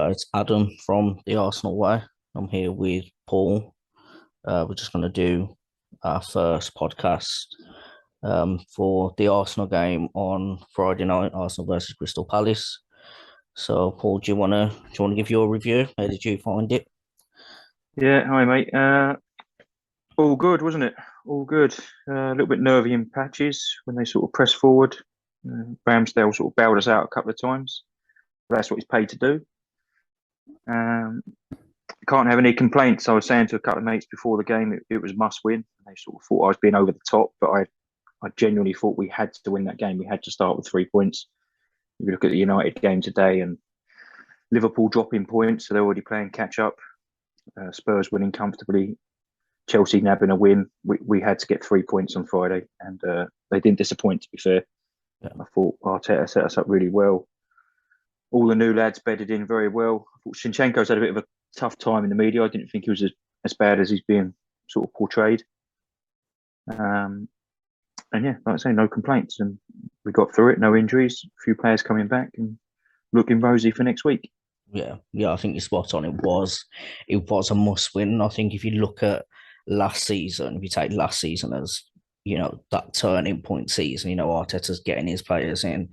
It's Adam from the Arsenal Way. I'm here with Paul. We're just going to do our first podcast for the Arsenal game on Friday night, Arsenal versus Crystal Palace. So, Paul, do you want to give your review? How did you find it? Yeah, hi mate. All good, wasn't it? All good. A little bit nervy in patches when they sort of pressed forward. Ramsdale sort of bailed us out a couple of times. That's what he's paid to do. Um, can't have any complaints. I was saying to a couple of mates before the game, it was must win. They sort of thought I was being over the top, but I genuinely thought we had to win that game. We had to start with 3 points. If you look at the United game today and Liverpool dropping points, so they're already playing catch up. Spurs winning comfortably, Chelsea nabbing a win. We had to get 3 points on Friday, and they didn't disappoint. To be fair, Yeah, I thought Arteta set us up really well. All the new lads bedded in very well. I thought Shinchenko's had a bit of a tough time in the media. I didn't think he was as bad as he's being sort of portrayed. Um, and yeah, like I say, no complaints, and we got through it. No injuries. A few players coming back and looking rosy for next week. yeah. I think you're spot on. It was a must win. I think if you look at last season, if you take last season as that turning point season, Arteta's getting his players in.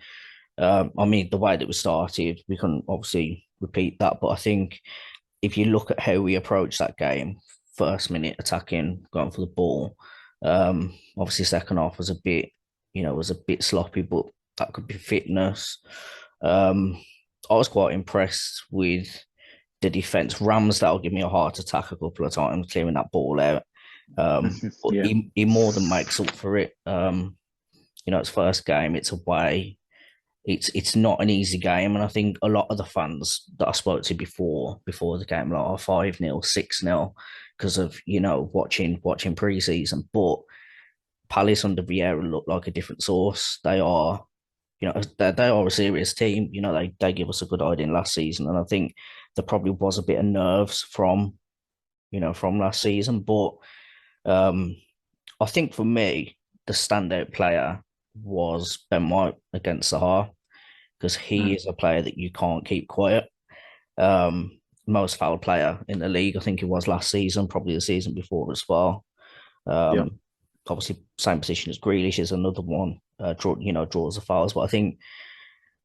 I mean, the way that we started, we can obviously repeat that, but I think if you look at how we approached that game, first minute attacking, going for the ball, obviously second half was a bit sloppy, but that could be fitness. Um, I was quite impressed with the defense. Ramsdale gave me a heart attack a couple of times clearing that ball out. But Yeah, he more than makes up for it. It's first game, it's away, it's not an easy game, and I think a lot of the fans that I spoke to before the game, like 5-0, 6-0, because of watching preseason. But Palace under Vieira look like a different source. They are a serious team. They give us a good idea last season, and I think there probably was a bit of nerves from last season. But um, I think for me, the standout player was Ben White against Sahar because he mm, is a player that you can't keep quiet. Most foul player in the league, I think it was last season, probably the season before as well. yeah. Um, Obviously, same position as Grealish is another one. Draws the fouls, but I think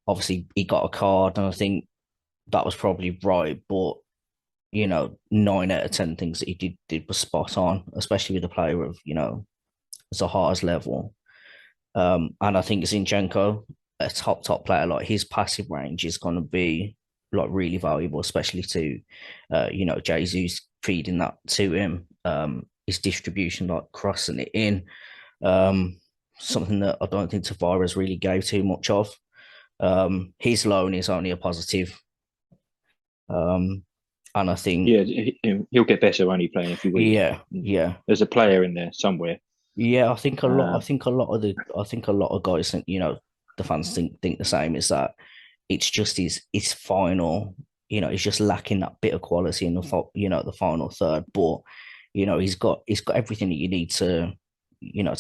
obviously he got a card, and I think that was probably right. But 9 out of 10 things that he did was spot on, especially with a player of Zaha's level. And I think Zinchenko, a top player, like his passive range is going to be like really valuable, especially to Jesus feeding that to him. His distribution, like crossing it in, um, something that I don't think Tavares really gave too much of. His loan is only a positive, um, and I think Yeah, he'll get better only playing every week. yeah, yeah, There's a player in there somewhere. yeah. I think a lot. I Um, think a lot of the. I think a lot of guys think the fans think the same. Is that it's just his final. He's just lacking that bit of quality in the final third. But he's got everything that you need to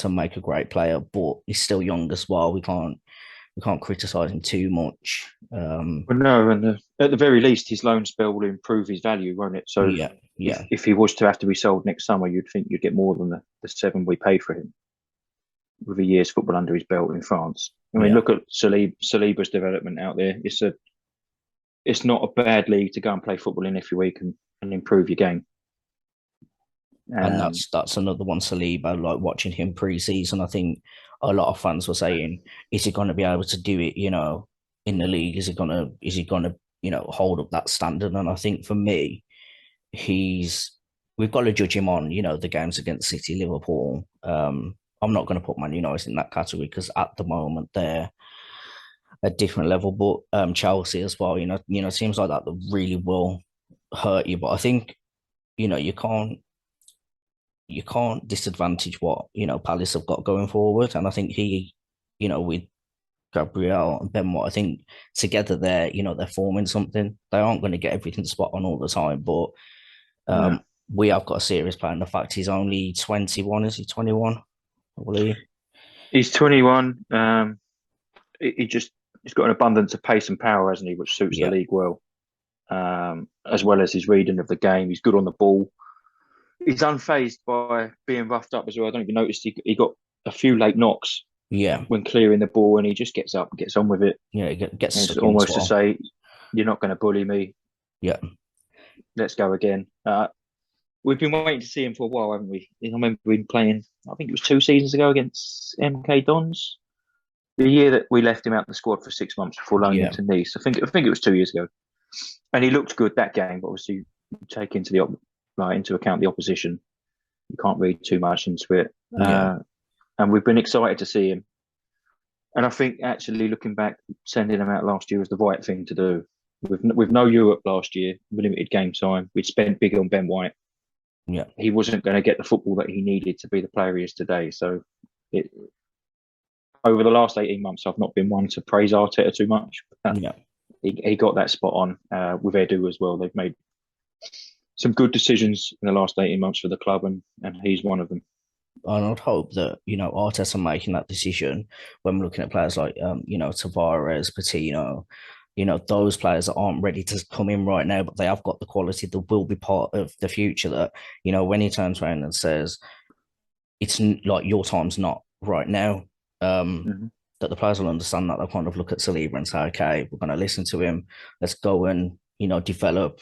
make a great player. But he's still young as well. We can't criticize him too much. well, no, and at the very least, his loan spell will improve his value, won't it? So Yeah, if yeah, if he was to have to be sold next summer, you'd think you'd get more than the seven we paid for him with a year's football under his belt in France. I mean, yeah. look at Saliba's development out there. It's not a bad league to go and play football in every week and improve your game. And Um, that's another one, Saliba. Like watching him pre-season, I think a lot of fans were saying, "Is he going to be able to do it? In the league, is he gonna hold up that standard?" And I think for me, he's we've got to judge him on the games against City, Liverpool. I'm not going to put Man United in that category because at the moment they're a different level. But Chelsea as well, teams like that really will hurt you. But I think you can't disadvantage what Palace have got going forward, and I think with Gabriel and Ben White, I think together they're forming something. They aren't going to get everything spot on all the time, but no, we have got a serious player. And the fact he's only 21, is he 21? I believe. he's 21. He just he's got an abundance of pace and power, hasn't he, which suits the Yeah, league well. as well as his reading of the game. He's good on the ball. He's unfazed by being roughed up as well. I don't even notice he got a few late knocks Yeah, when clearing the ball, and he just gets up and gets on with it. yeah, gets And it's stuck in as almost to well. say, "You're not going to bully me. Yeah, Let's go again." We've been waiting to see him for a while, haven't we? I remember him playing. I think it was 2 seasons ago against MK Dons. The year that we left him out of the squad for 6 months before loaning him yeah, to Nice. I think it was 2 years ago, and he looked good that game. But obviously, take into account the opposition. You can't read too much into it. yeah, And we've been excited to see him. And I think actually looking back, sending him out last year was the right thing to do. With no Europe last year, limited game time, we'd spent big on Ben White. yeah, He wasn't going to get the football that he needed to be the player he is today. So it, over the last 18 months, I've not been one to praise Arteta too much. yeah. He got that spot on with Edu as well. They've made some good decisions in the last 18 months for the club, and he's one of them. And I'd hope that, Arteta making that decision when we're looking at players like, Tavares, Patino, those players that aren't ready to come in right now, but they have got the quality that will be part of the future. That, when he turns around and says, it's like your time's not right now, Mm-hmm. that the players will understand that. They'll kind of look at Saliba and say, okay, we're going to listen to him. Let's go and, develop,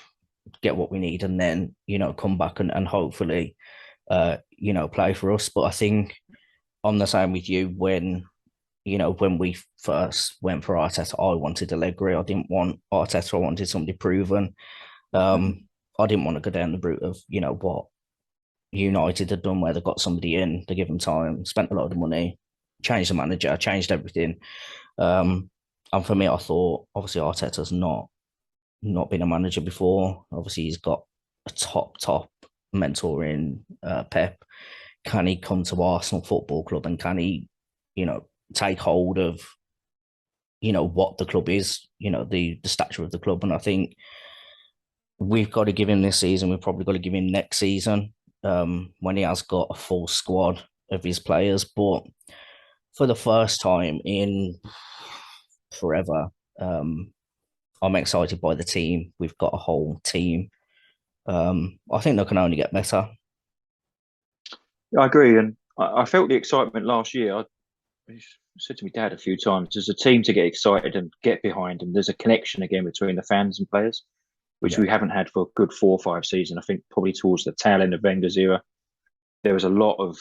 get what we need, and then, come back and hopefully play for us. But I think I'm the same with you when we first went for Arteta, I wanted Allegri. I didn't want Arteta. I wanted somebody proven. Mm-hmm. I didn't want to go down the route of, what United had done, where they got somebody in, they give them time, spent a lot of money, changed the manager, changed everything. And for me, I thought, obviously, Arteta's not been a manager before. Obviously, he's got a top mentor in Pep. Can he come to Arsenal Football Club, and can he, take hold of, what the club is, the stature of the club? And I think we've got to give him this season. We've probably got to give him next season, when he has got a full squad of his players. But for the first time in forever, I'm excited by the team. We've got a whole team. I think they can only get better. I agree, and I felt the excitement last year. I said to my dad a few times, there's a team to get excited and get behind, and there's a connection again between the fans and players, which Yeah, we haven't had for a good 4 or 5 seasons. I think probably towards the tail end of Wenger's era, there was a lot of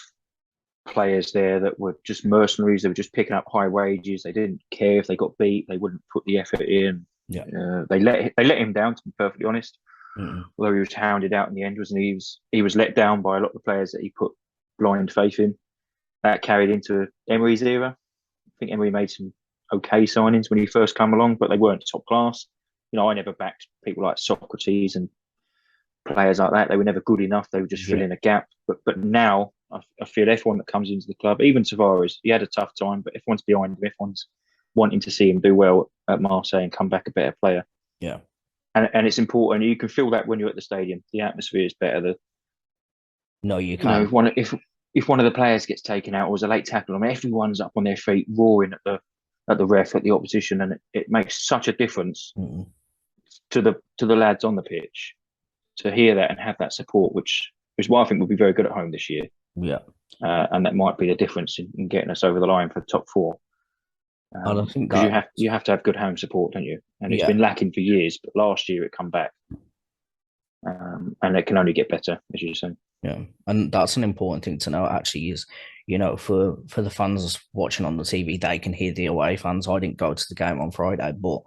players there that were just mercenaries. They were just picking up high wages. They didn't care if they got beat. They wouldn't put the effort in. yeah, They let him down, to be perfectly honest. mm, Although he was hounded out in the end, wasn't he? He was let down by a lot of the players that he put blind faith in. That carried into Emery's era. I think Emery made some okay signings when he first came along, but they weren't top class. I never backed people like Socrates and players like that. They were never good enough. They were just yeah, filling a gap. But now I feel everyone that comes into the club, even Tavares, he had a tough time, but everyone's behind him. Everyone's wanting to see him do well at Marseille and come back a better player. yeah. And it's important. You can feel that when you're at the stadium. The atmosphere is better. No, you You know, can. if one of the players gets taken out or was a late tackle, I mean, everyone's up on their feet, roaring at the ref, at the opposition, and it makes such a difference Mm, to the lads on the pitch to hear that and have that support, which is why I think we'll be very good at home this year, yeah. and that might be the difference in getting us over the line for the top four. And I think Because that, you have to have good home support, don't you? And it's yeah, been lacking for years, but last year it come back, and it can only get better, as you say. yeah. And that's an important thing to know, actually, is, for the fans watching on the TV, they can hear the away fans. I didn't go to the game on Friday, but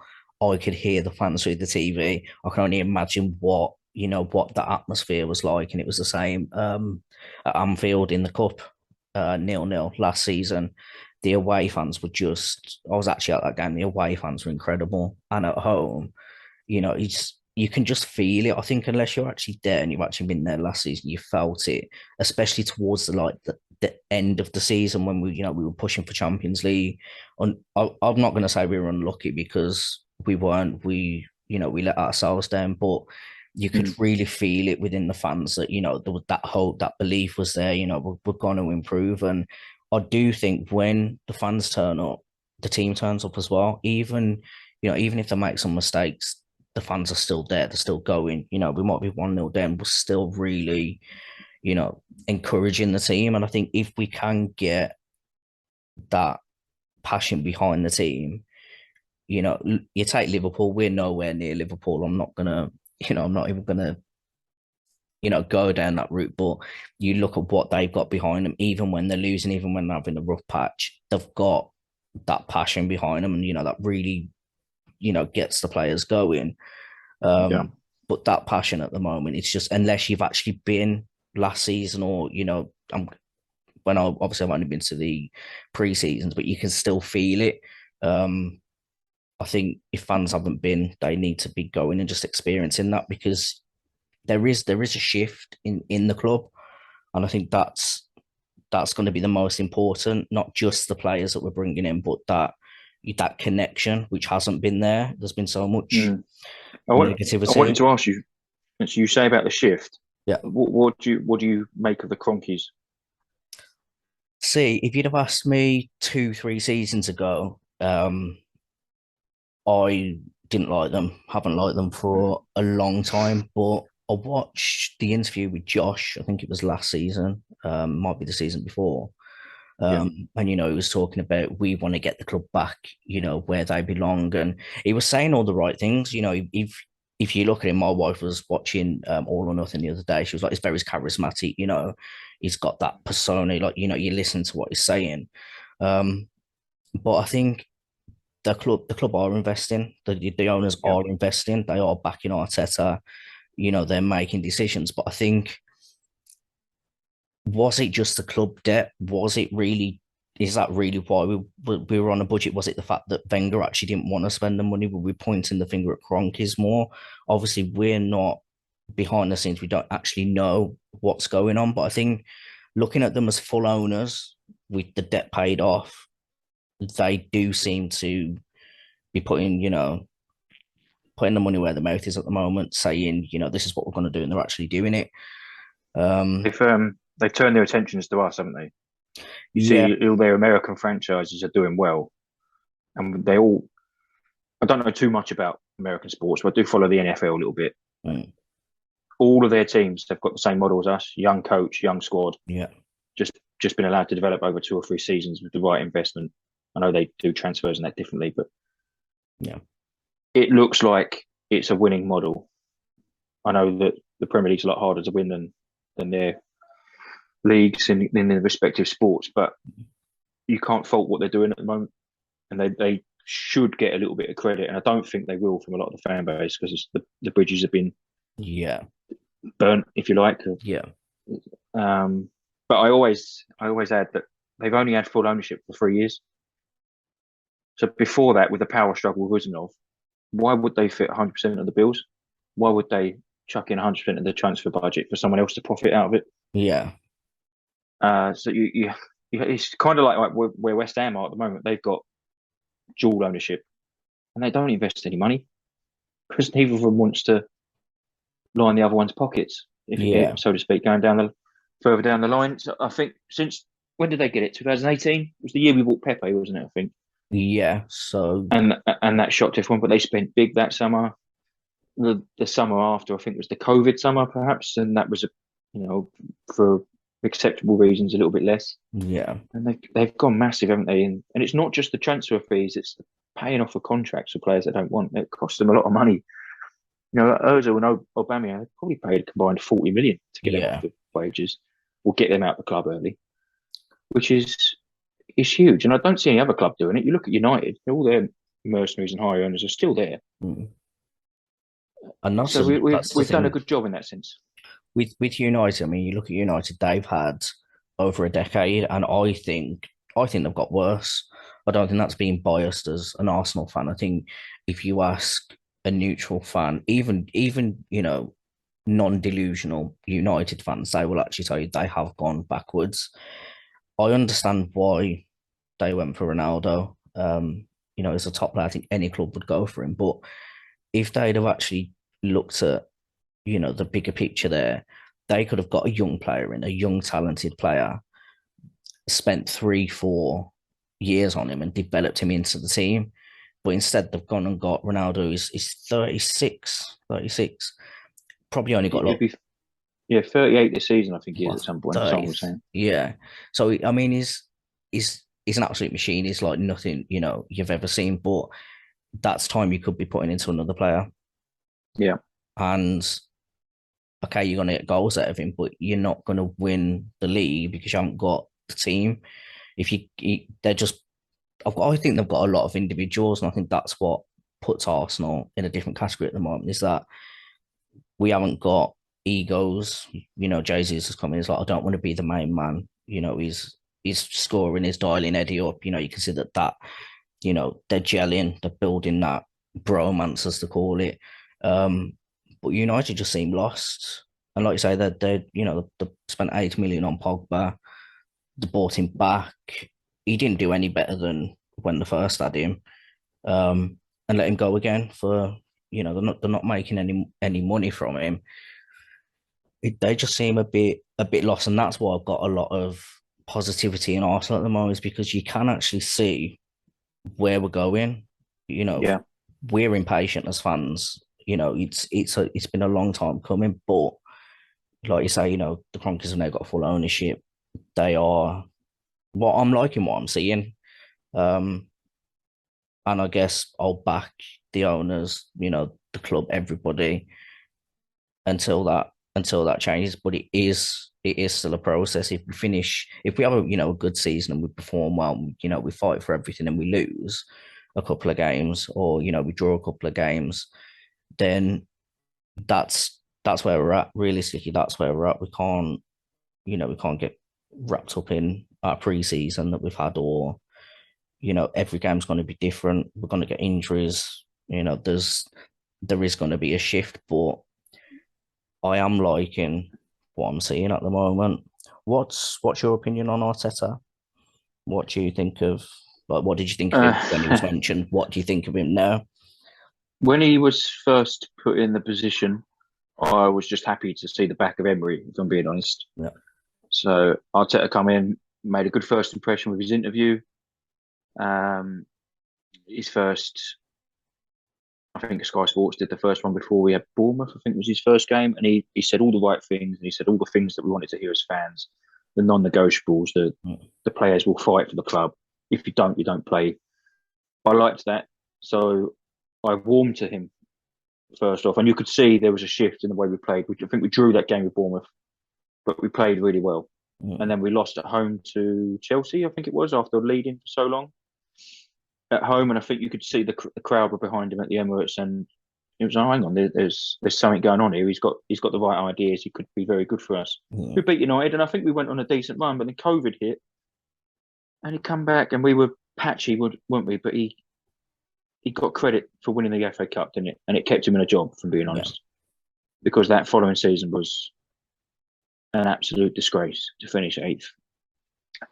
I could hear the fans through the TV. I can only imagine what the atmosphere was like. And it was the same at Anfield in the Cup, 0-0 last season. The away fans were I was actually at that game. The away fans were incredible. And at home, you can just feel it. I think unless you're actually there and you've actually been there last season, you felt it, especially towards the end of the season when we were pushing for Champions League. And I'm not going to say we were unlucky, because we weren't. We let ourselves down, but you could Mm. really feel it within the fans that there was that hope, that belief was there. We're going to improve. And I do think when the fans turn up, the team turns up as well. Even if they make some mistakes, the fans are still there, they're still going. We might be 1-0 down, but still really, encouraging the team. And I think if we can get that passion behind the team, you take Liverpool, we're nowhere near Liverpool. I'm not even gonna, go down that route. But you look at what they've got behind them, even when they're losing, even when they're having a rough patch, they've got that passion behind them, and that really, gets the players going. Yeah. But that passion at the moment, it's just unless you've actually been last season, or obviously I've only been to the pre-seasons, but you can still feel it. I think if fans haven't been, they need to be going and just experiencing that, because there is a shift in the club, and I think that's going to be the most important. Not just the players that we're bringing in, but that connection which hasn't been there. There's been so much I wanted negativity. to ask you, as you say about the shift, Yeah. what do you make of the Cronkies? See, if you'd have asked me 2-3 seasons ago, I didn't like them, haven't liked them for a long time. But I watched the interview with Josh, I think it was last season, might be the season before. Yeah. And he was talking about, we want to get the club back, where they belong. And he was saying all the right things. If you look at him, my wife was watching All or Nothing the other day. She was like, he's very charismatic, he's got that persona, like, you listen to what he's saying. But I think the club are investing, the owners Yeah. are investing, they are backing Arteta, they're making decisions. But I think, was it just the club debt? Is that really why we were on a budget? Was it the fact that Wenger actually didn't want to spend the money? Were we pointing the finger at Kroenkes more? Obviously, we're not behind the scenes. We don't actually know what's going on. But I think, looking at them as full owners with the debt paid off, they do seem to be putting the money where the mouth is at the moment, saying, this is what we're going to do, and they're actually doing it. They've turned their attentions to us, haven't they? You Yeah. see, all their American franchises are doing well, and they all. I don't know too much about American sports, but I do follow the NFL a little bit. Mm. All of their teams, they've got the same model as us: young coach, young squad. Yeah. Just been allowed to develop over 2 or 3 seasons with the right investment. I know they do transfers and that differently, but Yeah. it looks like it's a winning model. I know that the Premier League's a lot harder to win than their leagues in their respective sports, but you can't fault what they're doing at the moment, and they should get a little bit of credit, and I don't think they will from a lot of the fan base, because the bridges have been Yeah. burnt, if you like. Yeah. But I always add that they've only had full ownership for 3 years. So before that, with the power struggle with Uzunov, why would they fit 100% of the bills? Why would they chuck in 100% of the transfer budget for someone else to profit out of it? Yeah. So it's kind of like where West Ham are at the moment. They've got dual ownership, and they don't invest any money because neither of them wants to line the other one's pockets, Yeah. so to speak, further down the line. So I think since when did they get it? 2018 it was the year we bought Pepe, wasn't it? I think. Yeah. So And that shocked everyone, but they spent big that summer. The summer after, I think it was the COVID summer, perhaps, and that was for acceptable reasons, a little bit less. yeah. And they've gone massive, haven't they? And it's not just the transfer fees; it's paying off for contracts for players that don't want. It costs them a lot of money. Ozil and Aubameyang probably paid a combined 40 million to get them off the wages, or get them out the club early, which is huge. And I don't see any other club doing it. You look at United; all their mercenaries and high earners are still there. Mm. And so we've done a good job in that sense. With United, I mean, you look at United; they've had over a decade, and I think they've got worse. I don't think that's being biased as an Arsenal fan. I think if you ask a neutral fan, even non-delusional United fans, they will actually tell you they have gone backwards. I understand why they went for Ronaldo. As a top player, I think any club would go for him. But if they'd have actually looked at, the bigger picture there, they could have got a young player in, a young, talented player, spent 3-4 years on him and developed him into the team. But instead, they've gone and got Ronaldo, who's 36, 36. Probably only got He'd like be 38 this season, I think he is what at some point. Someone 30. was saying. Yeah. So I mean, he's an absolute machine. He's like nothing you've ever seen. But that's time you could be putting into another player. Yeah, And okay, you're gonna get goals out of him, but you're not gonna win the league because you haven't got the team. If they're just, I think they've got a lot of individuals, and I think that's what puts Arsenal in a different category at the moment. Is that we haven't got egos. Jesus has come in. He's like, I don't want to be the main man. He's scoring, he's dialing Eddie up. You can see that they're gelling, they're building that bromance, as to call it. But United just seem lost. And like you say, they spent 8 million on Pogba. They bought him back. He didn't do any better than when they first had him. And let him go again for they're not making any money from him. They just seem a bit lost, and that's why I've got a lot of positivity in Arsenal at the moment, is because you can actually see where we're going. You know, yeah, we're impatient as fans. It's been a long time coming, but like you say, the Kroenkes have now got full ownership. They are I'm liking what I'm seeing. Um, and I guess I'll back the owners, the club, everybody until that changes. But it is still a process. If we have a good season and we perform well, we fight for everything and we lose a couple of games, or we draw a couple of games, then that's where we're at. Realistically, that's where we're at. We can't get wrapped up in our preseason that we've had, or every game's going to be different. We're going to get injuries. There is going to be a shift, but I am liking what I'm seeing at the moment. What's your opinion on Arteta? What do you think of what did you think of him when he was uh, mentioned? What do you think of him now? when he was first put in the position, I was just happy to see the back of Emery, if I'm being honest. Yeah, So Arteta come in, made a good first impression with his interview. Um, his first, I think Sky Sports did the first one before we had Bournemouth. I think was his first game, and he said all the right things, and he said all the things that we wanted to hear as fans, the non-negotiables, the players will fight for the club. If you don't play. I liked that, so I warmed to him first off, and you could see there was a shift in the way we played. I think we drew that game with Bournemouth, but we played really well. And mm, then we lost at home to Chelsea, I think it was, after leading for so long at home. And I think you could see the crowd were behind him at the Emirates, and it was, oh, hang on, there's something going on here. He's got the right ideas. He could be very good for us. We mm, beat United, and I think we went on a decent run, but then COVID hit, and he come back, and we were patchy, weren't we? But he got credit for winning the FA Cup, didn't it? And it kept him in a job, from being yeah, honest, because that following season was an absolute disgrace to finish eighth.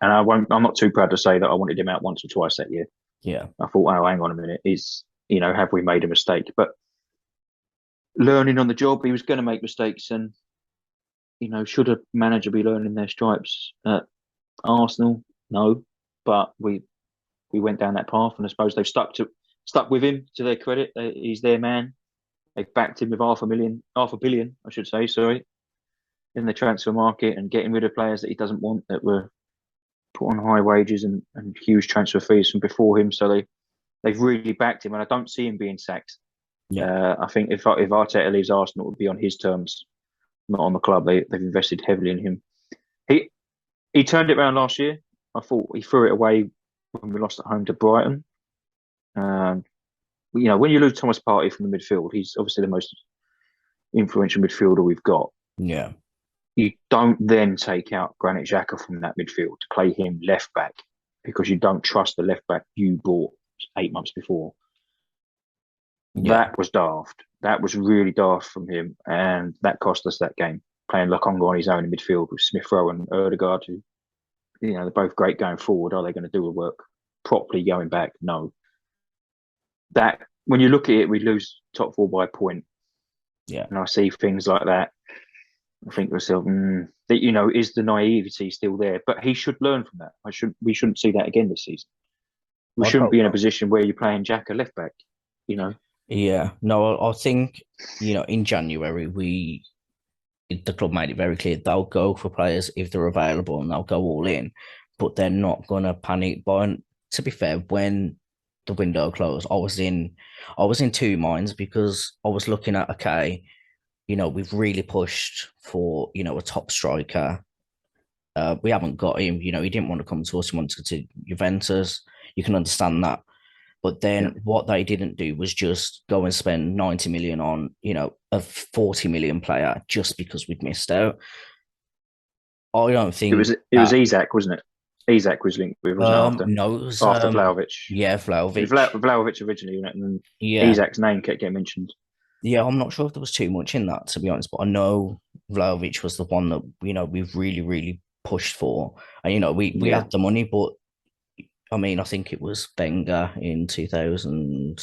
And I'm not too proud to say that I wanted him out once or twice that year. yeah, I thought, oh, hang on a minute, have we made a mistake? But learning on the job, he was going to make mistakes, and should a manager be learning their stripes at Arsenal? No, but we went down that path, and I suppose they've stuck with him to their credit. He's their man. They've backed him with half a billion, I should say, sorry, in the transfer market, and getting rid of players that he doesn't want, that were put on high wages and huge transfer fees from before him. So they've really backed him, and I don't see him being sacked. yeah, I think if Arteta leaves Arsenal, it would be on his terms, not on the club. They've invested heavily in him. He he turned it around last year. I thought he threw it away when we lost at home to Brighton. Um, when you lose Thomas Partey from the midfield, he's obviously the most influential midfielder we've got. yeah, You don't then take out Granit Xhaka from that midfield to play him left back, because you don't trust the left back you bought 8 months before. yeah, That was daft. That was really daft from him, and that cost us that game. Playing Lokonga on his own in midfield with Smith Rowe and Erdegaard, who, they're both great going forward. Are they going to do the work properly going back? No. That, when you look at it, we lose top four by a point, yeah, and I see things like that. I think to myself, that is the naivety still there? But he should learn from that. We shouldn't see that again this season. we I'd shouldn't hope be in a not. position where you're playing Jack a left back. You know, Yeah, no, I think in January the club made it very clear they'll go for players if they're available and they'll go all in, but they're not gonna panic. But to be fair, when the window closed, I was in two minds because I was looking at, okay, we've really pushed for a top striker. We haven't got him. He didn't want to come to us. He wanted to Juventus. You can understand that. But yeah. then what they didn't do was just go and spend 90 million on, a 40 million player just because we'd missed out. I don't It was think it was that. Isak, wasn't it? Isak was linked with, wasn't it? No, it was After Vlahovic. yeah, It was Vlahovic. Vlahovic originally, and then Yeah, Isak's name kept getting mentioned. yeah. I'm not sure if there was too much in that, to be honest, but I know Vlahovic was the one that we've really, really pushed for, and we Yeah, had the money, but I mean, I think it was Wenger in 2000.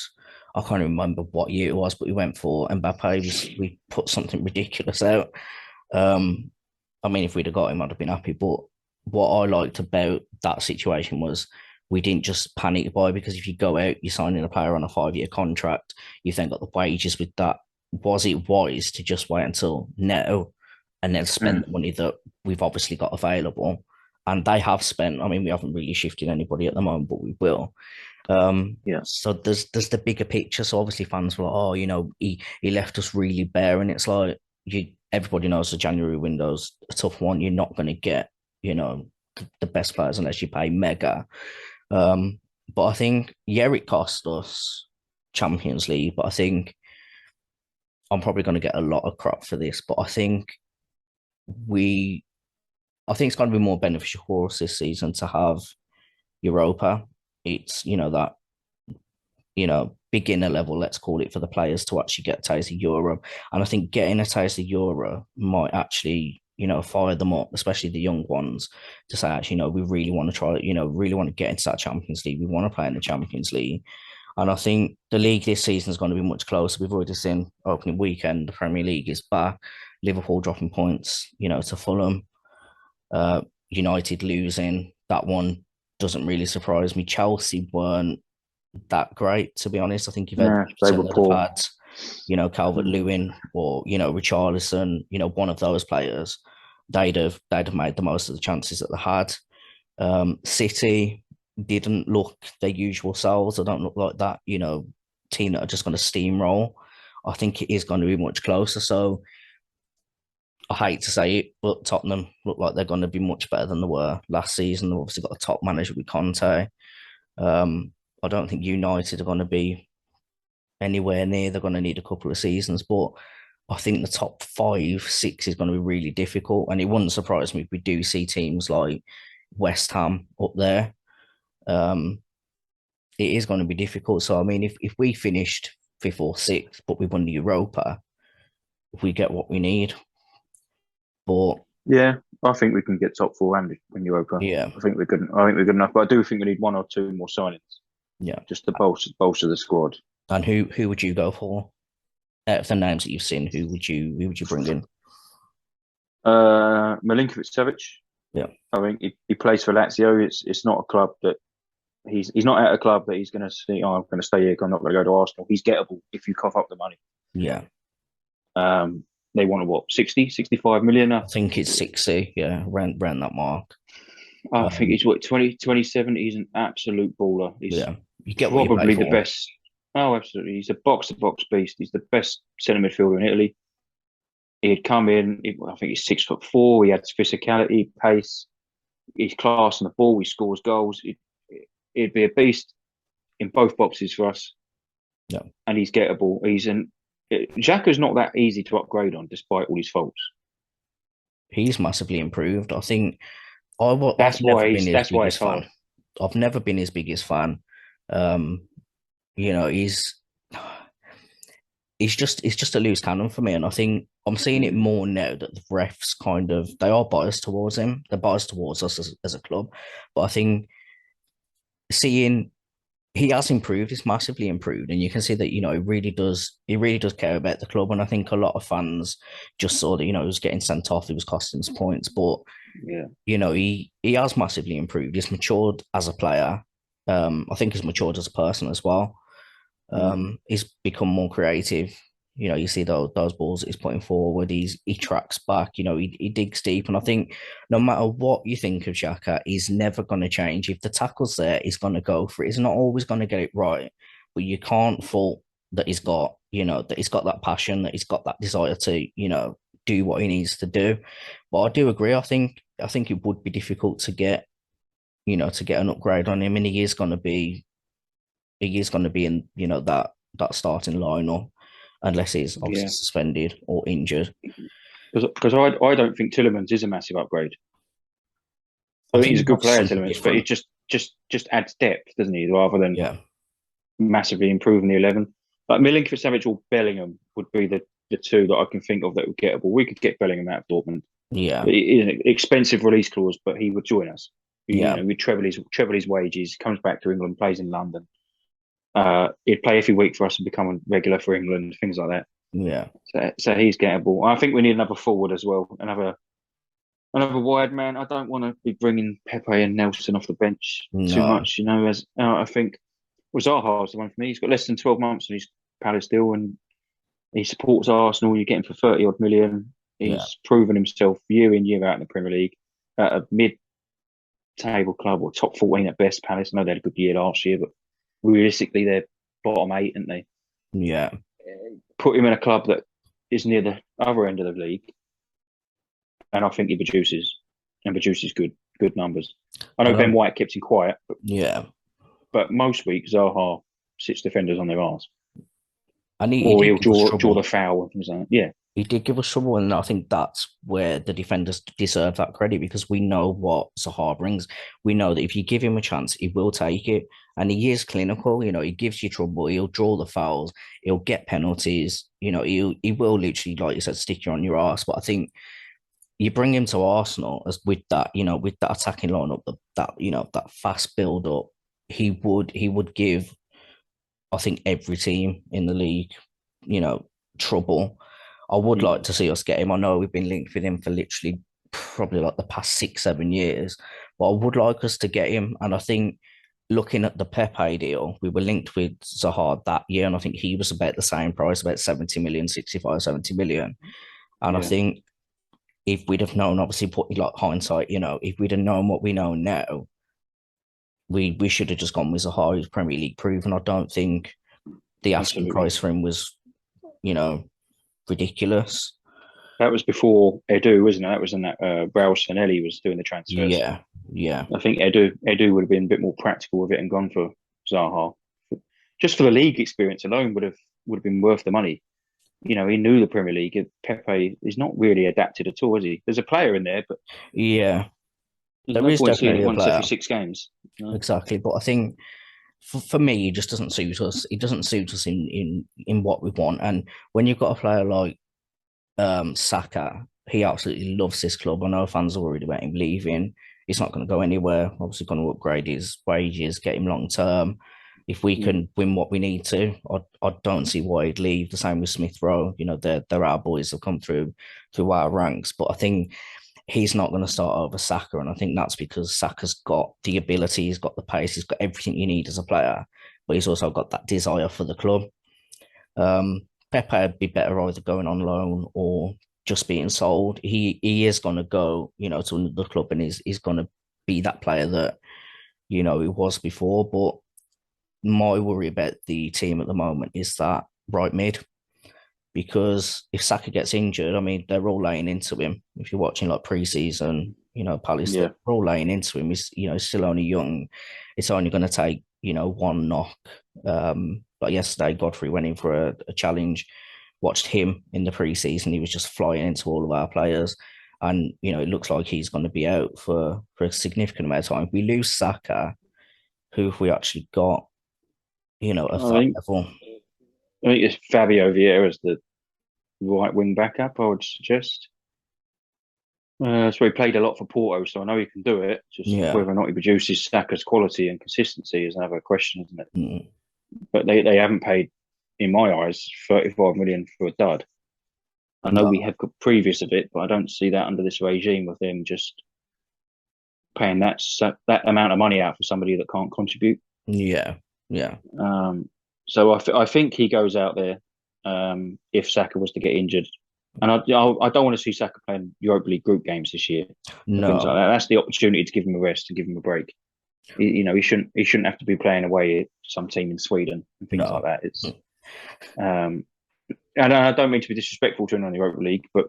I can't remember what year it was, but we went for Mbappe. We put something ridiculous out. Um, I mean, if we'd have got him, I'd have been happy. But what I liked about that situation was we didn't just panic buy, because if you go out, you're signing a player on a 5-year contract, you've then got the wages with that. Was it wise to just wait until now and then spend mm, the money that we've obviously got available? And they have spent. I mean, we haven't really shifted anybody at the moment, but we will. yeah, So there's the bigger picture. So obviously fans were like, oh, he left us really bare, and it's like everybody knows the January window's a tough one. You're not going to get the best players unless you pay mega. Um, but I think it cost us Champions League, but I think I'm probably going to get a lot of crap for this. But we I think it's going to be more beneficial for us this season to have Europa. It's that beginner level, let's call it, for the players to actually get a taste of Euro. And I think getting a taste of Euro might actually, fire them up, especially the young ones, to say, actually, we really want to try, really want to get into that Champions League. We want to play in the Champions League. And I think the league this season is going to be much closer. We've already seen opening weekend, the Premier League is back. Liverpool dropping points, to Fulham. United losing, that one doesn't really surprise me. Chelsea weren't that great, to be honest. I think if yeah. They Everton were had have poor. had, Calvert Mm, Lewin or Richarlison, one of those players, they'd have made the most of the chances that they had. City didn't look their usual selves. They don't look like that, team that are just going to steamroll. I think it is going to be much closer. So I hate to say it, but Tottenham look like they're going to be much better than they were last season. They've obviously got a top manager with Conte. I don't think United are going to be anywhere near. They're going to need a couple of seasons, but I think the top 5, 6 is going to be really difficult. And it wouldn't surprise me if we do see teams like West Ham up there. Um, it is going to be difficult. So, I mean, if we finished fifth or sixth, but we won the Europa, we get what we need. But yeah, I think we can get top four and win Europa. yeah, I think we're good. I think we're good enough. But I do think we need one or two more signings yeah. just to bolster the squad. And who would you go for? Out of the names that you've seen, who would you bring in? Milinkovic Savic. Yeah, I think he plays for Lazio. It's not a club that he's not at a club that he's going to say, "Oh, I'm going to stay here. I'm not going to go to Arsenal." He's gettable if you cough up the money. yeah. Um, they want what 60, 65 million. I think it's 60. Yeah, around that mark. I think Um, he's what 27. He's an absolute baller. He's yeah, you get what you pay probably the for. best. Oh, absolutely. He's a box to box beast. He's the best centre midfielder in Italy. He'd come in. I think he's 6'4". He had physicality, pace. He's class on the ball. He scores goals. It'd be a beast in both boxes for us. Yeah, And he's gettable. Xhaka's not that easy to upgrade on, despite all his faults. he's massively improved. I think I've never been his That's why it's biggest hard. fan. I've never been his biggest fan. Um, he's it's just a loose cannon for me, and I think I'm seeing it Mm, more now that the refs they are biased towards him. They're biased towards us as a club, but I think seeing he has improved, he's massively improved, and you can see that he really does care about the club. And I think a lot of fans just saw that he was getting sent off, he was costing us points, but yeah. he has massively improved. He's matured as a player. I think he's matured as a person as well. Mm. He's become more creative. You know, you see those balls that he's putting forward. He tracks back. You know, he digs deep, and I think no matter what you think of Xhaka, he's never going to change. If the tackle's there, he's going to go for it. He's not always going to get it right, but you can't fault that he's got. You know, that he's got that passion, that he's got that desire to do what he needs to do. But I do agree. I think it would be difficult to get to get an upgrade on him, and he is going to be in that starting lineup unless he's obviously Yeah, suspended or injured. because I don't think Tillemans is a massive upgrade. I I think think he's he a good wants player, something Tillemans, but it different. just adds depth, doesn't he? Rather than Yeah, massively improving the 11. Like Milinkovic-Savic or Bellingham would be the two that I can think of that would gettable. We could get Bellingham out of Dortmund. yeah, It is an expensive release clause, but he would join us. yeah, We'd treble his wages, comes back to England, plays in London. He'd play every week for us and become a regular for England, things like that. yeah. So he's gettable. I think we need another forward as well, another wide man. I don't want to be bringing Pepe and Nelson off the bench too No, much. As I think Zaha's the one for me. He's got less than 12 months on his Palace deal, and he supports Arsenal. You get him for 30 odd million. yeah, He's proven himself year in, year out in the Premier League at a mid-table club or top 14 at best. Palace. I know they had a good year last year, but realistically, they're bottom eight, aren't they? yeah. Put him in a club that is near the other end of the league, and I think he produces good numbers. I I know Ben don't. White kept him quiet, Yeah, but most weeks Zaha sits defenders on their arse, and he or did he'll give us draw trouble. the foul and things like that. Yeah, He did give us trouble, and I think that's where the defenders deserve that credit because we know what Zaha brings. We know that if you give him a chance, he will take it, and he is clinical. You know, he gives you trouble. He'll draw the fouls. He'll get penalties. You know, he will literally, like you said, stick you on your ass. But I think you bring him to Arsenal as with that, with that attacking lineup, that fast build up. He would give, I think, every team in the league, you know, trouble. I would mm. like to see us get him. I know we've been linked with him for literally probably like the past 6, 7 years, but I would like us to get him. And I think looking at the Pepe deal, we were linked with Zaha that year, and I think he was about the same price, about 70 million, 65, 70 million. And I Yeah, think if we'd have known, obviously, put like hindsight, if we'd have known what we know now, we should have just gone with Zaha. He's Premier League proven. I don't think the asking absolutely. price for him was, you know, ridiculous. That was before Edu, wasn't it? That was in that Raul Sanelli was doing the transfers. Yeah, yeah, I think Edu would have been a bit more practical with it and gone for Zaha. Just for the league experience alone would have been worth the money. He knew the Premier League. Pepe is not really adapted at all, is he? There's a player in there, but yeah. there's There no is point seeing it definitely a once every player, 6 games. No. exactly. But I think for me, he just doesn't suit us. He doesn't suit us in what we want. And when you've got a player like Saka, he absolutely loves this club. I know fans are worried about him leaving. He's not going to go anywhere. Obviously, going to upgrade his wages, get him long term. If we Mm. can win what we need to, I don't see why he'd leave. The same with Smith Rowe. They're our boys that come through our ranks. But I think he's not going to start over Saka, and I think that's because Saka's got the ability, he's got the pace, he's got everything you need as a player, but he's also got that desire for the club. Pepe would be better either going on loan or just being sold. He is going to go, to another club, and he's going to be that player that he was before. But my worry about the team at the moment is that right mid, because if Saka gets injured, I mean, they're all laying into him. If you're watching like preseason, Palace, they're Yeah, all laying into him. He's still only young. It's only going to take, one knock. But yesterday, Godfrey went in for a challenge, watched him in the preseason. He was just flying into all of our players. And, it looks like he's going to be out for a significant amount of time. If we lose Saka, who have we actually got, at I that think level? I think it's Fabio Vieira as the right wing backup. I would suggest. So he played a lot for Porto, so I know he can do it. Just Yeah. whether or not he produces Saka's quality and consistency is another question, isn't it? Mm. But they haven't paid, in my eyes, 35 million for a dud. I know we No. have got previous of it, but I don't see that under this regime with him just paying that amount of money out for somebody that can't contribute. Yeah, yeah, Um, so I think he goes out there if Saka was to get injured. And I don't want to see Saka playing Europa League group games this year and things like no, that. That's the opportunity to give him a rest, to give him a break. He shouldn't have to be playing away at some team in Sweden and things like no. that. Um, and I don't mean to be disrespectful to anyone in the Europa League, but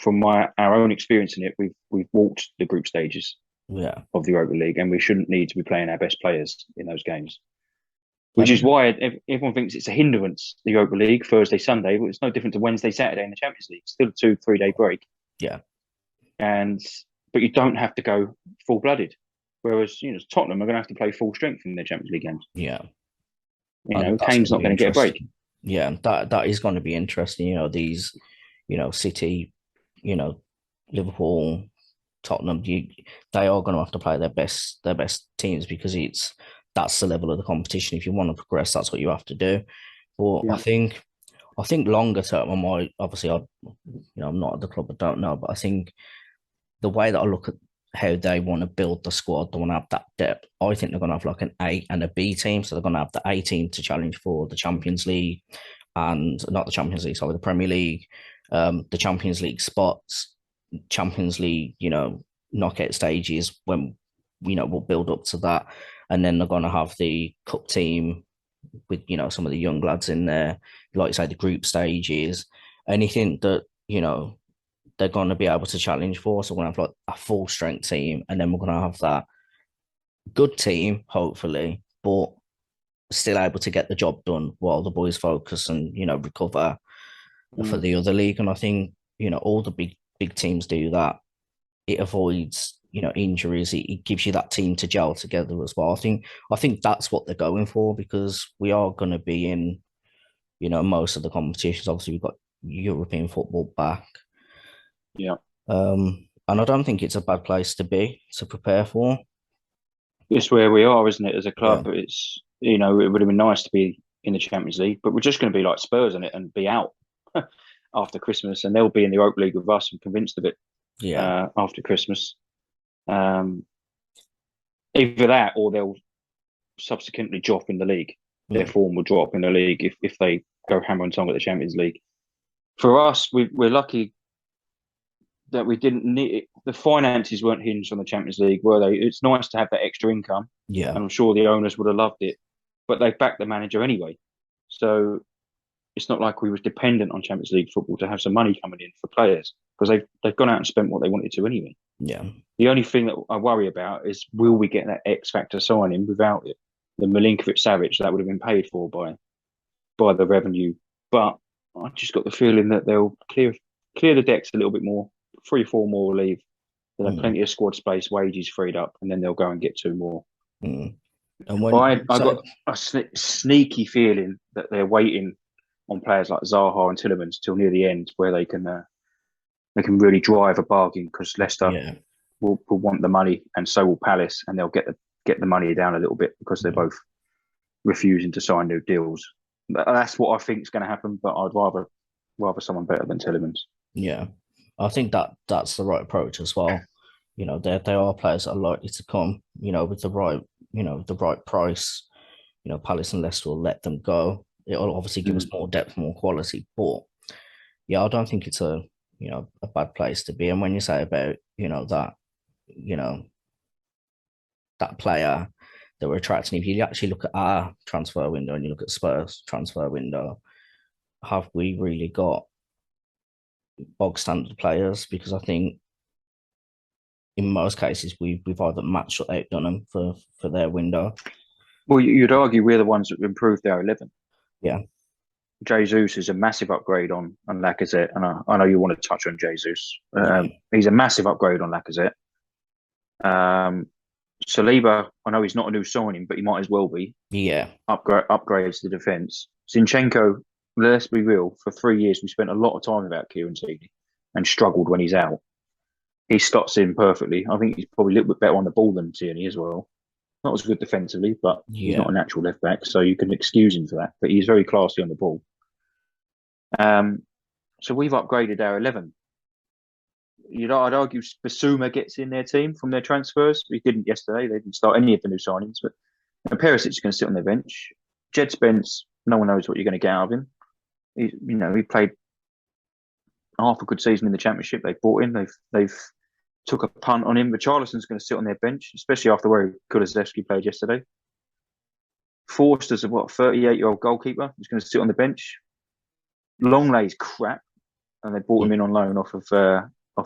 from our own experience in it, we've walked the group stages Yeah, of the Europa League, and we shouldn't need to be playing our best players in those games. Which and is why everyone thinks it's a hindrance, the Europa League, Thursday, Sunday, but it's no different to Wednesday, Saturday in the Champions League. It's still a 2, 3 day break. yeah, And but you don't have to go full blooded. Whereas, Tottenham are going to have to play full strength in their Champions League games. yeah. And that's Kane's going to not be going to get a break. interesting. Yeah, that is going to be interesting. These, City, you know, Liverpool, Tottenham, they are going to have to play their best teams because that's the level of the competition. If you want to progress, that's what you have to do. But I Yeah. think I think longer term, I might obviously I'm not at the club, I don't know, but I think the way that I look at how they want to build the squad, they want to have that depth. I think they're going to have like an A and a B team. So they're going to have the A team to challenge for the Champions League and not the Champions League, sorry, the Premier League, the Champions League spots, Champions League, knockout stages when, we'll build up to that. And then they're going to have the cup team with, some of the young lads in there, like you say, the group stages, anything that, they're going to be able to challenge for. So we're going to have like a full strength team, and then we're going to have that good team, hopefully, but still able to get the job done while the boys focus and recover for Mm. the other league. And I think all the big teams do that. It avoids injuries. It gives you that team to gel together as well. I think that's what they're going for because we are going to be in most of the competitions. Obviously, we've got European football back. Yeah. And I don't think it's a bad place to be to prepare for. It's where we are, isn't it, as a Yeah, club? It would have been nice to be in the Champions League, but we're just going to be like Spurs in it and be out after Christmas, and they'll be in the Europa League with us. I'm convinced of it yeah, after Christmas. Um, Either that or they'll subsequently drop in the league. Their mm, form will drop in the league if they go hammer and tongue at the Champions League. For us, we're lucky that we didn't need it. The finances weren't hinged on the Champions League, were they? It's nice to have that extra income, yeah, and I'm sure the owners would have loved it, but they backed the manager anyway. So it's not like we was dependent on Champions League football to have some money coming in for players because they've gone out and spent what they wanted to anyway. yeah, The only thing that I worry about is will we get that X factor signing without it? The Milinkovic Savic that would have been paid for by the revenue, but I just got the feeling that they'll clear the decks a little bit more. 3, 4 more leave. They'll have mm, plenty of squad space, wages freed up, and then they'll go and get 2 more. mm. And But when I, you I say, got a sneaky feeling that they're waiting on players like Zaha and Tillemans till near the end, where they can really drive a bargain because Leicester yeah, will want the money, and so will Palace, and they'll get the money down a little bit because they're mm, both refusing to sign new deals. That's what I think is going to happen. But I'd rather someone better than Tillemans. yeah, I think that's the right approach as well. There are players that are likely to come, with the right price. Palace and Leicester will let them go. It'll obviously give us Mm. more depth, more quality, but yeah, I don't think it's a bad place to be. And when you say about you know that player that we're attracting, if you actually look at our transfer window and you look at Spurs transfer window, have we really got bog standard players? Because I think in most cases we've either matched or outdone them for their window. Well, you'd argue we're the ones that improved our 11. Yeah, Jesus is a massive upgrade on Lacazette, and I know you want to touch on Jesus. yeah, He's a massive upgrade on Lacazette. Um, Saliba, I know he's not a new signing, but he might as well be. yeah, Upgrades the defence. Zinchenko, let's be real, for 3 years we spent a lot of time about Kieran Tierney and struggled when he's out. He slots in perfectly. I think he's probably a little bit better on the ball than Tierney as well. Not as good defensively, but he's yeah, not a natural left back, so you can excuse him for that. But he's very classy on the ball. Um, so we've upgraded our 11. I'd argue Basuma gets in their team from their transfers. He didn't yesterday. They didn't start any of the new signings, but And Perisic is going to sit on their bench. Jed Spence, no one knows what you're going to get out of him. He played half a good season in the Championship. They bought him. They've took a punt on him. Richarlison's going to sit on their bench, especially after where Kulusevski played yesterday. Forster's a 38-year-old goalkeeper who's going to sit on the bench. Lenglet's crap, and they bought him in on loan off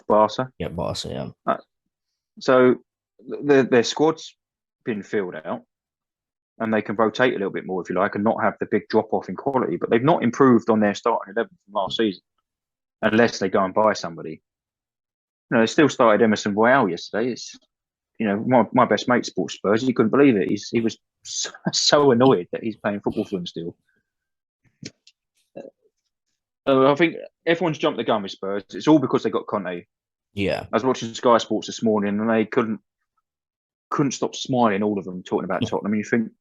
Barca. Yeah, Barca. Yeah. So their squad's been filled out, and they can rotate a little bit more if you like, and not have the big drop off in quality. But they've not improved on their starting 11 from last season, unless they go and buy somebody. They still started Emerson Royale yesterday. It's my best mate sports Spurs. He couldn't believe it. He was so annoyed that he's playing football for them still. I think everyone's jumped the gun with Spurs. It's all because they got Conte. Yeah. I was watching Sky Sports this morning, and they couldn't stop smiling, all of them, talking about Tottenham. And you think,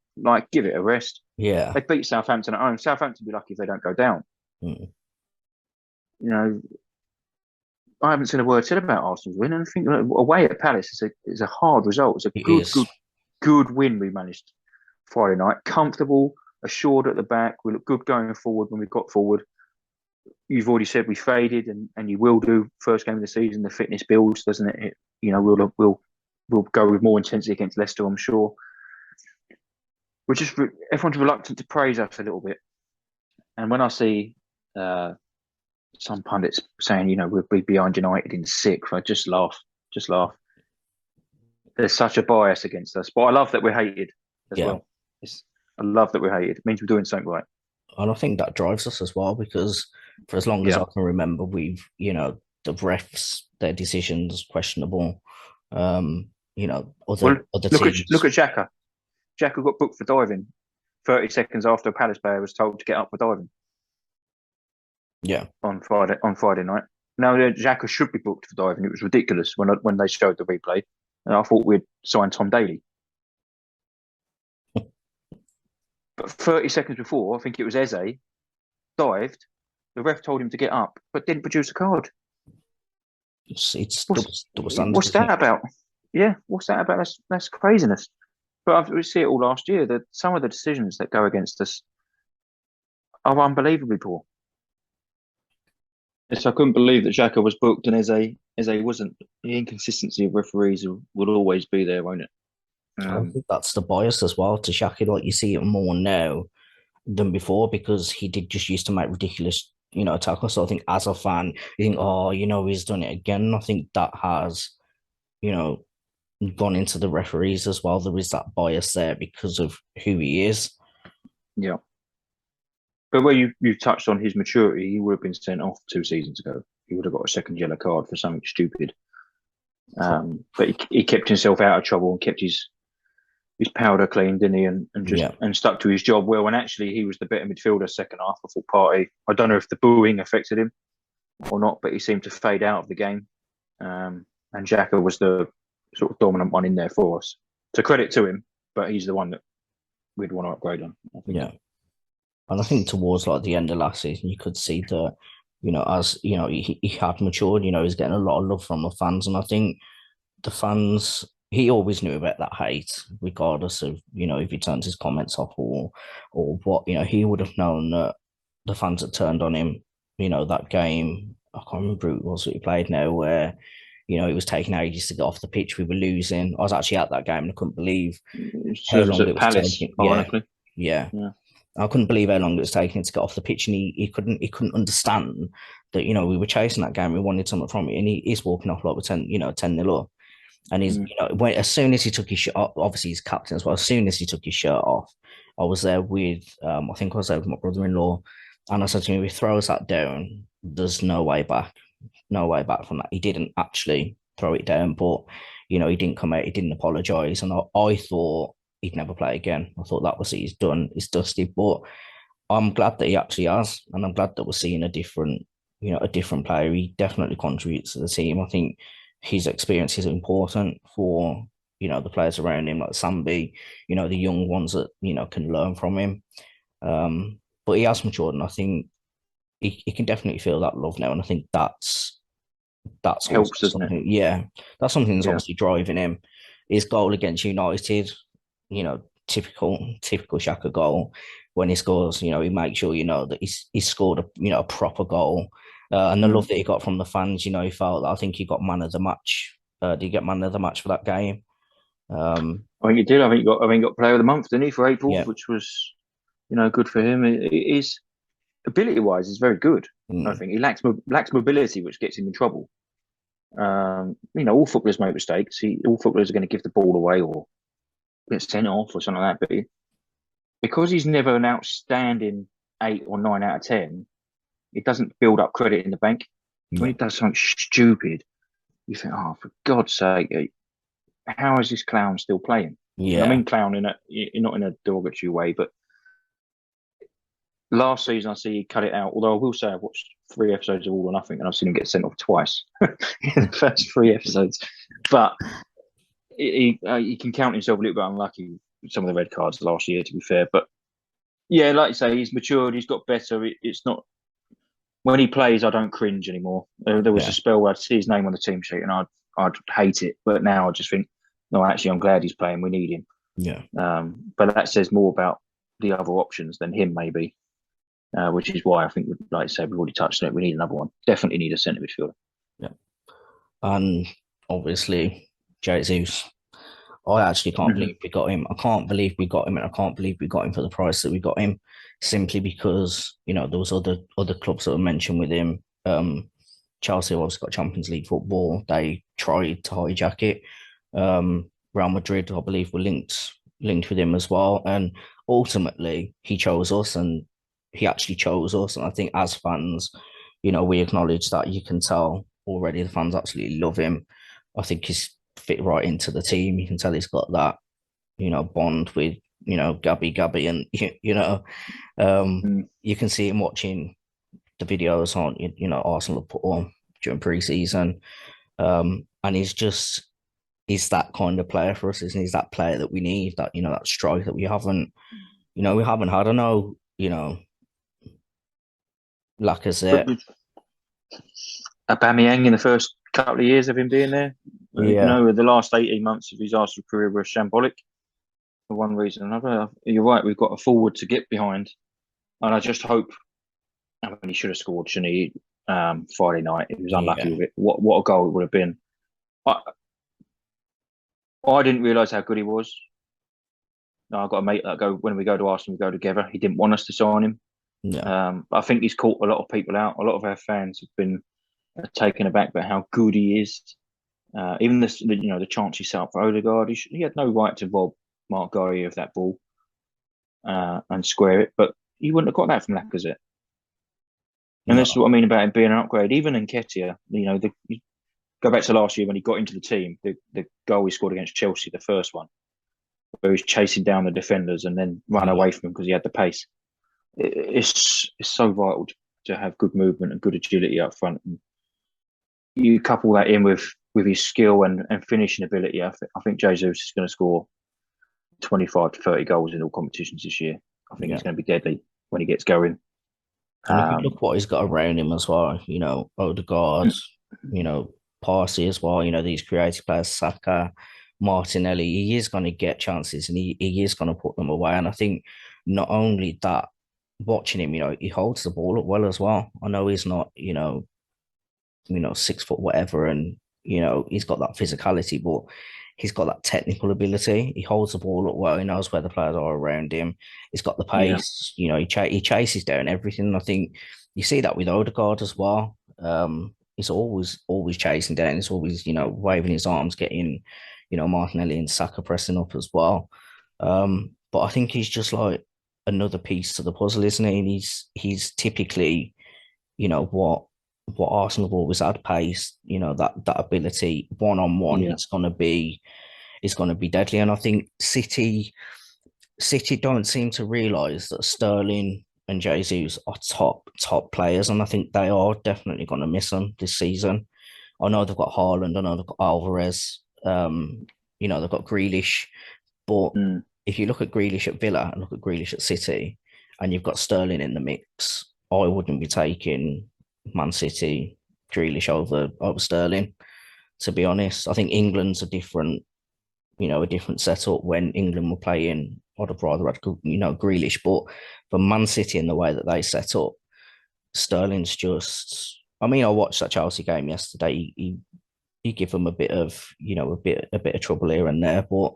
give it a rest. Yeah. They beat Southampton at home. Southampton will be lucky if they don't go down. Mm. I haven't seen a word said about Arsenal's win, and I think away at Palace is a hard result. It's a good win we managed Friday night. Comfortable, assured at the back. We look good going forward when we got forward. You've already said we faded, and you will do first game of the season. The fitness builds, doesn't it? We'll go with more intensity against Leicester, I'm sure. Everyone's reluctant to praise us a little bit, and when I see some pundits saying, we'll be behind United in 6th, I just laugh. There's such a bias against us, but I love that we're hated as well. I love that we're hated. It means we're doing something right. And I think that drives us as well, because for as long as I can remember, we've, the refs, their decisions questionable. Other teams. Look at Xhaka. Xhaka got booked for diving 30 seconds after a Palace player was told to get up for diving. Yeah. On Friday night. Now Xhaka should be booked for diving. It was ridiculous when they showed the replay, and I thought we'd sign Tom Daley. But 30 seconds before, I think it was Eze dived. The ref told him to get up, but didn't produce a card. It's what's that about? Yeah, what's that about? That's craziness. But we see it all last year. That some of the decisions that go against us are unbelievably poor. Yes, I couldn't believe that Xhaka was booked and Eze wasn't. The inconsistency of referees will always be there, won't it? I think that's the bias as well to Xhaka. You see it more now than before, because he did just used to make ridiculous, tackles. So I think as a fan, you think, he's done it again. I think that has, gone into the referees as well. There is that bias there because of who he is. Yeah. But where you touched on his maturity, he would have been sent off 2 seasons ago. He would have got a second yellow card for something stupid. But he kept himself out of trouble and kept his powder clean, didn't he? And stuck to his job well. And actually, he was the better midfielder second half. I thought Partey. I don't know if the booing affected him or not, but he seemed to fade out of the game. And Xhaka was the sort of dominant one in there for us. So credit to him, but he's the one that we'd want to upgrade on, I think. Yeah. And I think towards the end of last season, you could see that, as he had matured. He's getting a lot of love from the fans, and I think the fans, he always knew about that hate, regardless of if he turns his comments off or what. He would have known that the fans had turned on him. That game, I can't remember who it was that he played now, where it was taking ages to get off the pitch. We were losing. I was actually at that game and I couldn't believe how long it was taking. Yeah. I couldn't believe how long it was taking to get off the pitch, and he couldn't understand that we were chasing that game, we wanted something from it, and he's walking off with 10-0 up, and he's as soon as he took his shirt off, obviously he's captain as well. As soon as he took his shirt off, I was there with I think I was there with my brother-in-law, and I said to him, if he throws that down, there's no way back from that. He didn't actually throw it down, but he didn't come out, he didn't apologise, and I thought he'd never play again. I thought that was it. He's done. He's dusty. But I'm glad that he actually has, and I'm glad that we're seeing a different player. He definitely contributes to the team. I think his experience is important for the players around him, like Sambi, the young ones that can learn from him. But he has matured, and I think he can definitely feel that love now. And I think that's helps, doesn't it? Yeah, that's something that's obviously driving him. His goal against United, typical Xhaka goal. When he scores, he makes sure that he's scored a proper goal. And the love Mm. that he got from the fans, he felt I think he got man of the match. Did he get man of the match for that game? I think he did. I think he got player of the month, didn't he, for April, Yeah. which was good for him. His ability wise is very good. I Mm, think he lacks mobility, which gets him in trouble. All footballers make mistakes. All footballers are going to give the ball away or get sent off or something like that. But because he's never an outstanding 8 or 9 out of 10, it doesn't build up credit in the bank. When yeah. he does something stupid, you think, oh, for God's sake, how is this clown still playing? And I Yeah. mean clown not in a derogatory way, but last season I see he cut it out. Although I will say I've watched 3 episodes of All or Nothing and I've seen him get sent off twice in the first 3 episodes. But he can count himself a little bit unlucky with some of the red cards last year, to be fair. But yeah, like you say, he's matured. He's got better. It's not when he plays, I don't cringe anymore. There was a Yeah. spell where I'd see his name on the team sheet and I'd hate it, but now I just think, no, actually, I'm glad he's playing. We need him. Yeah. But that says more about the other options than him, maybe, which is why I think, like I said, we've already touched on it. We need another one. Definitely need a centre midfielder. Yeah. And obviously, Jesus. I actually can't Mm-hmm. believe we got him. I can't believe we got him, and I can't believe we got him for the price that we got him. Simply because there was other clubs that were mentioned with him. Chelsea obviously got Champions League football. They tried to hijack it. Real Madrid, I believe, were linked with him as well. And ultimately, he chose us, and he actually chose us. And I think as fans, we acknowledge that. You can tell already the fans absolutely love him. I think he's fit right into the team. You can tell he's got that, bond with, Gabby, and Mm. you can see him watching the videos on, Arsenal put on during pre-season. And he's that kind of player for us, isn't he? He's that player that we need, that strike that we haven't had. I know, But Lacazette. with Aubameyang in the first couple of years of him being there, Yeah, the last 18 months of his Arsenal career were shambolic for one reason or another. You're right, we've got a forward to get behind. And I just hope, I mean, he should have scored, shouldn't he? Friday night. He was unlucky yeah, with it. What a goal it would have been. I, I didn't realise how good he was. No, I've got a mate that when we go to Arsenal, we go together. He didn't want us to sign him. yeah, I think he's caught a lot of people out. A lot of our fans have been taken aback by how good he is. Even the chance he set up for Odegaard, he had no right to rob Mark Gurry of that ball and square it, but he wouldn't have got that from Lacazette. And no, that's what I mean about him being an upgrade. Even Nketiah, you go back to last year when he got into the team, the goal he scored against Chelsea, the first one, where he was chasing down the defenders and then run yeah, away from them because he had the pace. It's so vital to have good movement and good agility up front. And you couple that in with his skill and finishing ability. I think Jesus is going to score 25 to 30 goals in all competitions this year. I think yeah. he's going to be deadly when he gets going. And if you Um, look what he's got around him as well, Odegaard, Parsley as well, these creative players, Saka, Martinelli, he is going to get chances and he is going to put them away. And I think not only that, watching him, he holds the ball up well as well. I know he's not, 6 foot whatever, and he's got that physicality, but he's got that technical ability. He holds the ball up well. He knows where the players are around him. He's got the yeah, pace. He chases down everything. I think you see that with Odegaard as well. He's always chasing down. He's always waving his arms, getting Martinelli and Saka pressing up as well. But I think he's just like another piece to the puzzle, isn't he? And he's typically what Arsenal have always had, pace, that ability one on one. yeah, It's gonna be deadly. And I think City don't seem to realise that Sterling and Jesus are top players, and I think they are definitely gonna miss them this season. I know they've got Haaland, I know they've got Alvarez, they've got Grealish, but mm, if you look at Grealish at Villa and look at Grealish at City, and you've got Sterling in the mix, I wouldn't be taking Man City Grealish over Sterling. To be honest, I think England's a different setup when England were playing I'd have rather had, Grealish. But for Man City and the way that they set up, Sterling's just. I mean, I watched that Chelsea game yesterday. He give them a bit of, a bit of trouble here and there, but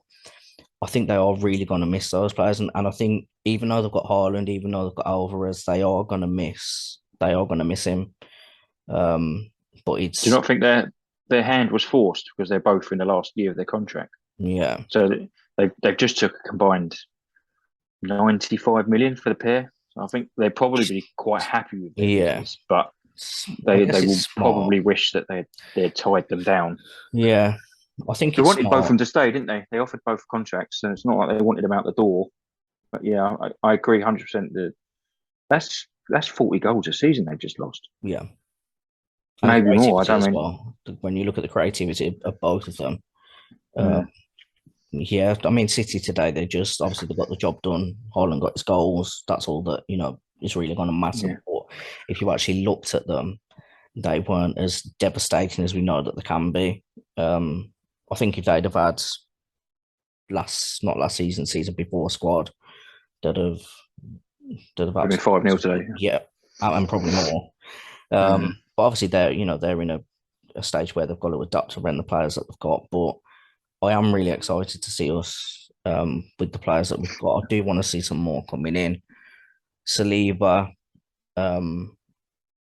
I think they are really going to miss those players, and I think even though they've got Haaland, even though they've got Alvarez, they are going to miss him. Um, but Do you it's not think their hand was forced because they're both in the last year of their contract? yeah, So they've just took a combined 95 million for the pair. So I think they'd probably be quite happy with their yeah. business, but I they guess it's will smart. probably wish that they'd tied them down. Yeah, I think They it's wanted both of smart. them to stay, didn't they? They offered both contracts, so it's not like they wanted them out the door. But yeah, I agree 100% that that's 40 goals a season they've just lost. Yeah, and Maybe more. I creativity don't as mean, well. When you look at the creativity of both of them, uh, mm, yeah. I mean, City today they just obviously they got the job done. Holland got his goals. That's all that is really going to matter. yeah. But if you actually looked at them, they weren't as devastating as we know that they can be. I think if they'd have had not last season, season before squad, they'd have they'd have They've been 5-0 absolutely, today. yeah, and probably more. Mm, But obviously they're in a stage where they've got to adapt around the players that they've got. But I am really excited to see us with the players that we've got. I do want to see some more coming in. Saliba, um,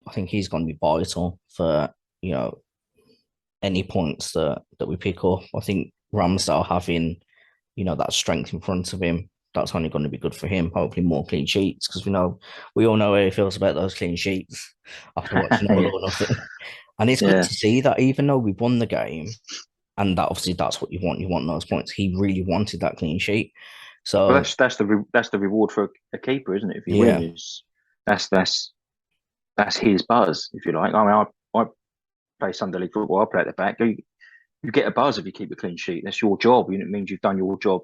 I think he's going to be vital for you know any points that we pick up. I think Ramsdale having that strength in front of him, that's only going to be good for him. Hopefully, more clean sheets because we all know how he feels about those clean sheets after watching All yeah, or Nothing. And it's good yeah. to see that even though we won the game, and that obviously that's what you want. You want those points. He really wanted that clean sheet. Well, So that's the reward for a keeper, isn't it? If you win, yeah, is that's that's that's his buzz, if you like. I mean, I play Sunday League football. I play at the back. You get a buzz if you keep a clean sheet. That's your job. It means you've done your job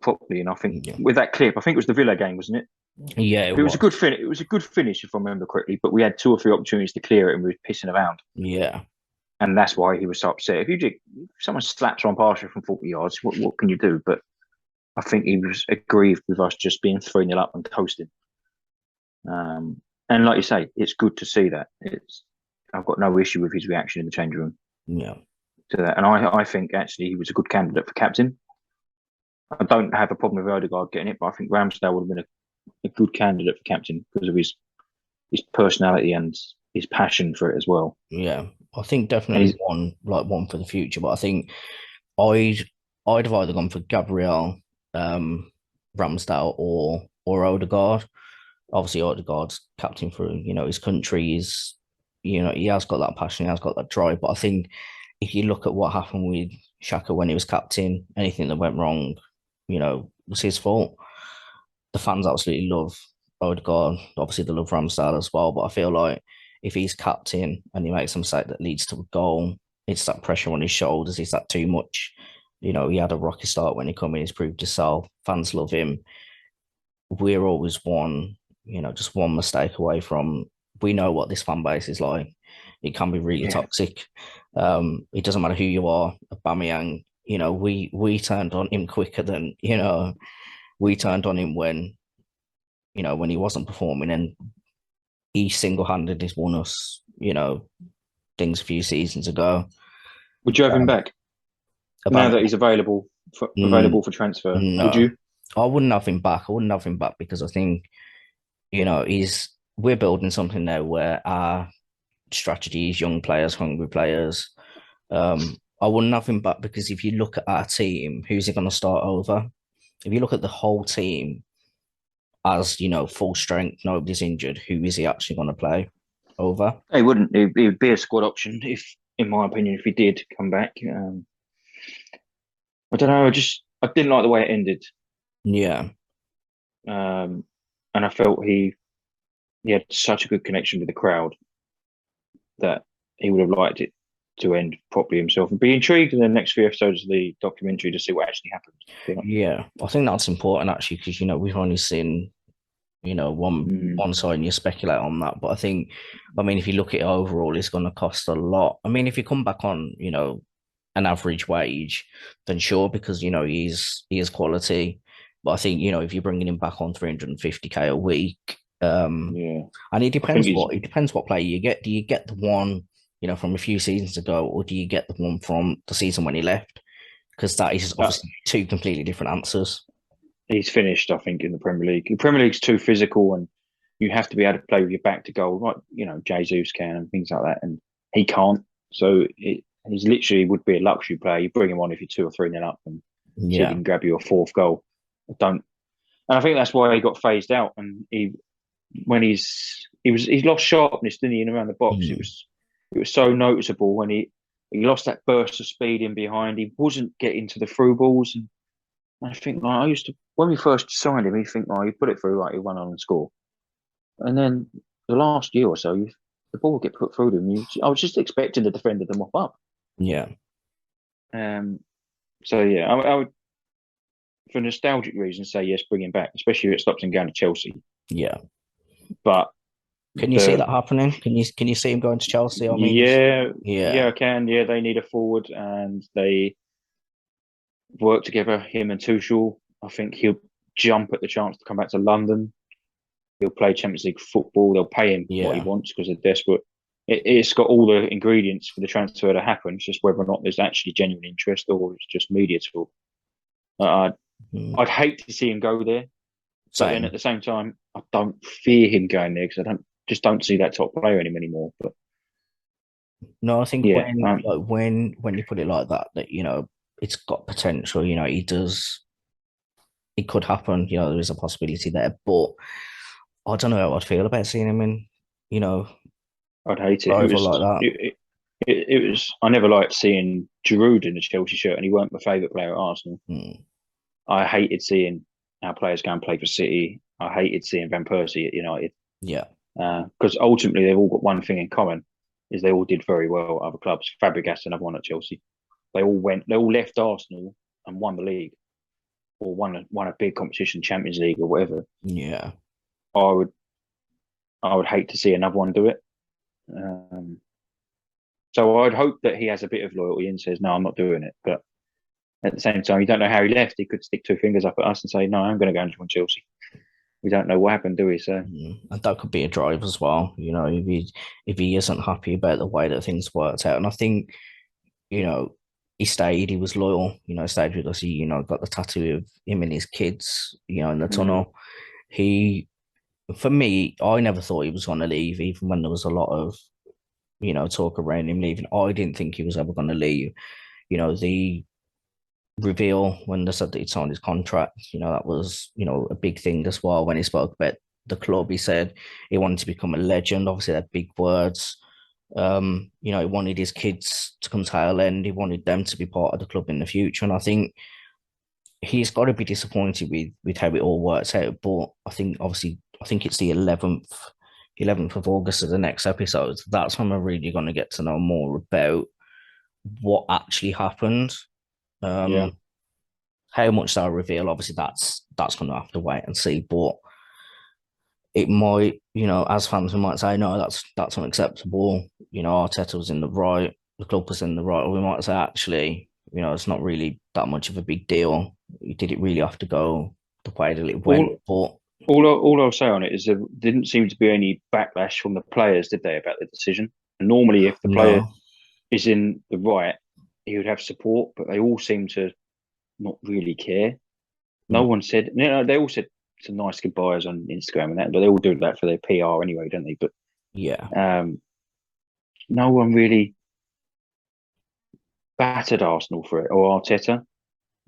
properly. And I think yeah, with that clip, I think it was the Villa game, wasn't it? yeah, it It was a was. good finish. It was a good finish, if I remember correctly. But we had two or three opportunities to clear it, and we were pissing around. Yeah, And that's why he was so upset. If someone slaps on past you from 40 yards, what can you do? But I think he was aggrieved with us just being 3-0 up and coasting. And like you say, it's good to see that. I've got no issue with his reaction in the change room yeah, to that. And I think actually he was a good candidate for captain. I don't have a problem with Odegaard getting it, but I think Ramsdale would have been a good candidate for captain because of his personality and his passion for it as well. yeah. I think And definitely he's one for the future. But I think I'd I'd have either gone for Gabriel, Ramsdale, or Odegaard. Obviously, Odegaard's captain for his country. He has got that passion, he has got that drive. But I think if you look at what happened with Xhaka when he was captain, anything that went wrong, was his fault. The fans absolutely love Odegaard. Obviously, they love Ramsdale as well. But I feel like if he's captain and he makes a mistake that leads to a goal, it's that pressure on his shoulders. Is that too much? He had a rocky start when he come in. He's proved himself. Fans love him. We're always just one mistake away from. We know what this fan base is like. It can be really yeah, toxic. It doesn't matter who you are. Aubameyang, we turned on him quicker than we turned on him when he wasn't performing, and he single-handedly won us, things a few seasons ago. would you have him Um, back now that Aubameyang, he's mm, available for transfer? Would no, you? I wouldn't have him back. I wouldn't have him back because I think he's we're building something now where our strategy is young players, hungry players. I wouldn't have him back because if you look at our team, who's he going to start over? If you look at the whole team as full strength, nobody's injured, who is he actually going to play over? He wouldn't. He would be a squad option if, in my opinion, if he did come back. I don't know. I didn't like the way it ended, Yeah, um, and I felt he had such a good connection with the crowd that he would have liked it to end properly himself, and be intrigued in the next few episodes of the documentary to see what actually happened. yeah. I think that's important actually because we've only seen one Mm, one side and you speculate on that. But I mean, if you look at it overall, it's going to cost a lot. I mean, if you come back on, an average wage, then sure, because he is quality. But I think, if you're bringing him back on 350k a week, Yeah, and I think he's. it depends what player you get. Do you get the one, from a few seasons ago, or do you get the one from the season when he left? Because that is Uh, obviously two completely different answers. he's finished, I think, in the Premier League. The Premier League's too physical, and you have to be able to play with your back to goal, like Jesus can and things like that, and he can't. So he's literally would be a luxury player. You bring him on if you're 2 or 3 nil up, and see if he Yeah, can grab you a fourth goal. I don't, and I think that's why he got phased out. And he's lost sharpness, didn't he, in around the box. mm, It was so noticeable when he lost that burst of speed in behind. He wasn't getting to the through balls, and I think like, I used to when we first signed him, you think, oh, you put it through, like he went on and score. And then the last year or so, the ball would get put through to him. I was just expecting the defender to mop up. yeah, Um, so yeah, I would, for nostalgic reasons, say yes, bring him back, especially if it stops him going to Chelsea. yeah. But Can you see the that happening? Can you see him going to Chelsea? I mean, yeah, yeah, yeah, I can. Yeah, they need a forward, and they work together. Him and Tuchel. I think he'll jump at the chance to come back to London. He'll play Champions League football. They'll pay him what he yeah. wants because they're desperate. It's got all the ingredients for the transfer to happen. It's just whether or not there's actually genuine interest or it's just media talk. Uh, Mm. I'd hate to see him go there, but then at Same. the same time, I don't fear him going there because I don't see that top player in him anymore. But No, I think yeah, when you put it like that, it's got potential. It could happen. There is a possibility there, but I don't know how I'd feel about seeing him in, you know, I'd hate it. rival like that. It was. I never liked seeing Giroud in the Chelsea shirt, and he weren't my favourite player at Arsenal. Mm. I hated seeing our players go and play for City. I hated seeing Van Persie at United Yeah, because ultimately they've all got one thing in common: is they all did very well at other clubs. Fabregas another one at Chelsea. They all left Arsenal and won the league or won a big competition, Champions League or whatever. yeah. I would I would hate to see another one do it. Um, so I'd hope that he has a bit of loyalty and says, "No, I'm not doing it." But at the same time, you don't know how he left. He could stick 2 fingers up at us and say, "No, I'm going to go and join Chelsea." We don't know what happened, do we? So And that could be a drive as well. If he isn't happy about the way that things worked out, and I think you know he stayed. He was loyal. Stayed with us. He got the tattoo of him and his kids. In the mm, tunnel. He, for me, I never thought he was going to leave, even when there was a lot of talk around him leaving. I didn't think he was ever going to leave. The reveal when they said that he'd signed his contract, that was, a big thing as well. When he spoke about the club, he said he wanted to become a legend. Obviously, they're big words. He wanted his kids to come to Ireland. He wanted them to be part of the club in the future. And I think he's got to be disappointed with how it all works out. But I think it's the 11th of August of the next episode. That's when we're really going to get to know more about what actually happened. yeah, Um, how much they'll reveal, obviously, that's going to have to wait and see. But it might, as fans, we might say, no, that's unacceptable. Arteta was in the right, the club was in the right. Or we might say, actually, it's not really that much of a big deal. Did it really have to go the way that it went? all But all I'll say on it is there didn't seem to be any backlash from the players, did they, about the decision? And normally, if the player no, is in the right, he would have support, but they all seem to not really care. No mm, one said, they all said some nice goodbyes on Instagram and that, but they all do that for their PR anyway, don't they? But yeah, no one really battered Arsenal for it or Arteta.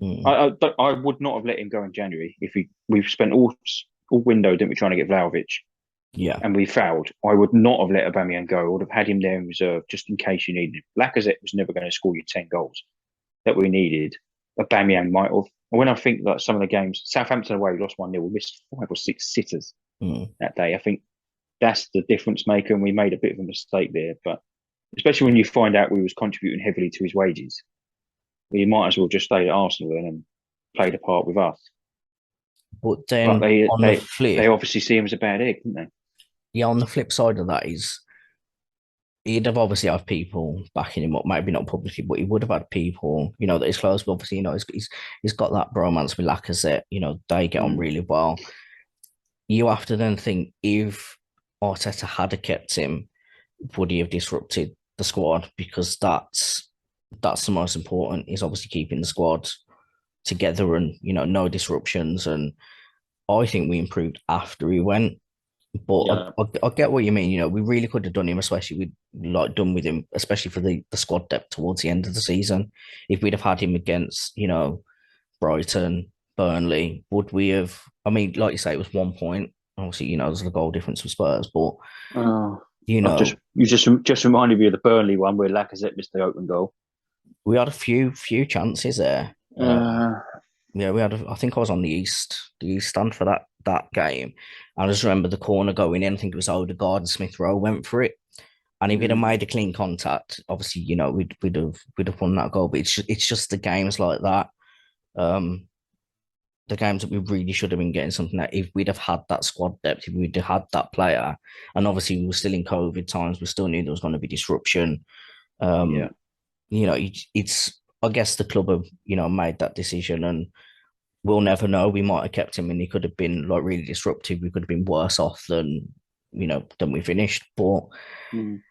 mm, I would not have let him go in January if we've spent all window, didn't we, trying to get Vlahovic yeah, and we failed. I would not have let Aubameyang go. I would have had him there in reserve just in case you needed him. Lacazette was never going to score you 10 goals that we needed. Aubameyang might have. When I think that some of the games, Southampton away, we lost 1-0, we missed 5 or 6 sitters mm, that day. I think that's the difference maker, and we made a bit of a mistake there. But especially when you find out we was contributing heavily to his wages, well, you might as well just stay at Arsenal then and played a part with us. but But then they on the they they flip, obviously see him as a bad egg, didn't they? yeah, on the flip side of that is he'd have obviously had people backing him up, maybe not publicly, but he would have had people, that he's close. But obviously, he's got that bromance with Lacazette. They get on Mm. really well. You have to then think if Arteta had kept him, would he have disrupted the squad? Because that's the most important. Is obviously keeping the squad together and no disruptions. And I think we improved after he went. But Yeah. I get what you mean. We really could have done him, especially done with him, especially for the squad depth towards the end of the season. If we'd have had him against, Brighton, Burnley, would we have? I mean, like you say, it was 1 point. Obviously, there's the goal difference with Spurs, but Oh, you I've know, just reminded me of the Burnley one where Lacazette missed the open goal. we had a few chances there. Uh, Yeah, we had. I think I was on the east stand for that game. I just remember the corner going in. I think it was Odegaard and Smith Rowe went for it. And if he'd have mm, made a clean contact, obviously, we'd have won that goal. But it's just the games like that. Um, the games that we really should have been getting something that if we'd have had that squad depth, if we'd have had that player, and obviously we were still in COVID times, we still knew there was going to be disruption. yeah. Um, it's I guess the club have made that decision, and we'll never know. We might have kept him, and he could have been like really disruptive. We could have been worse off than we finished. But Mm.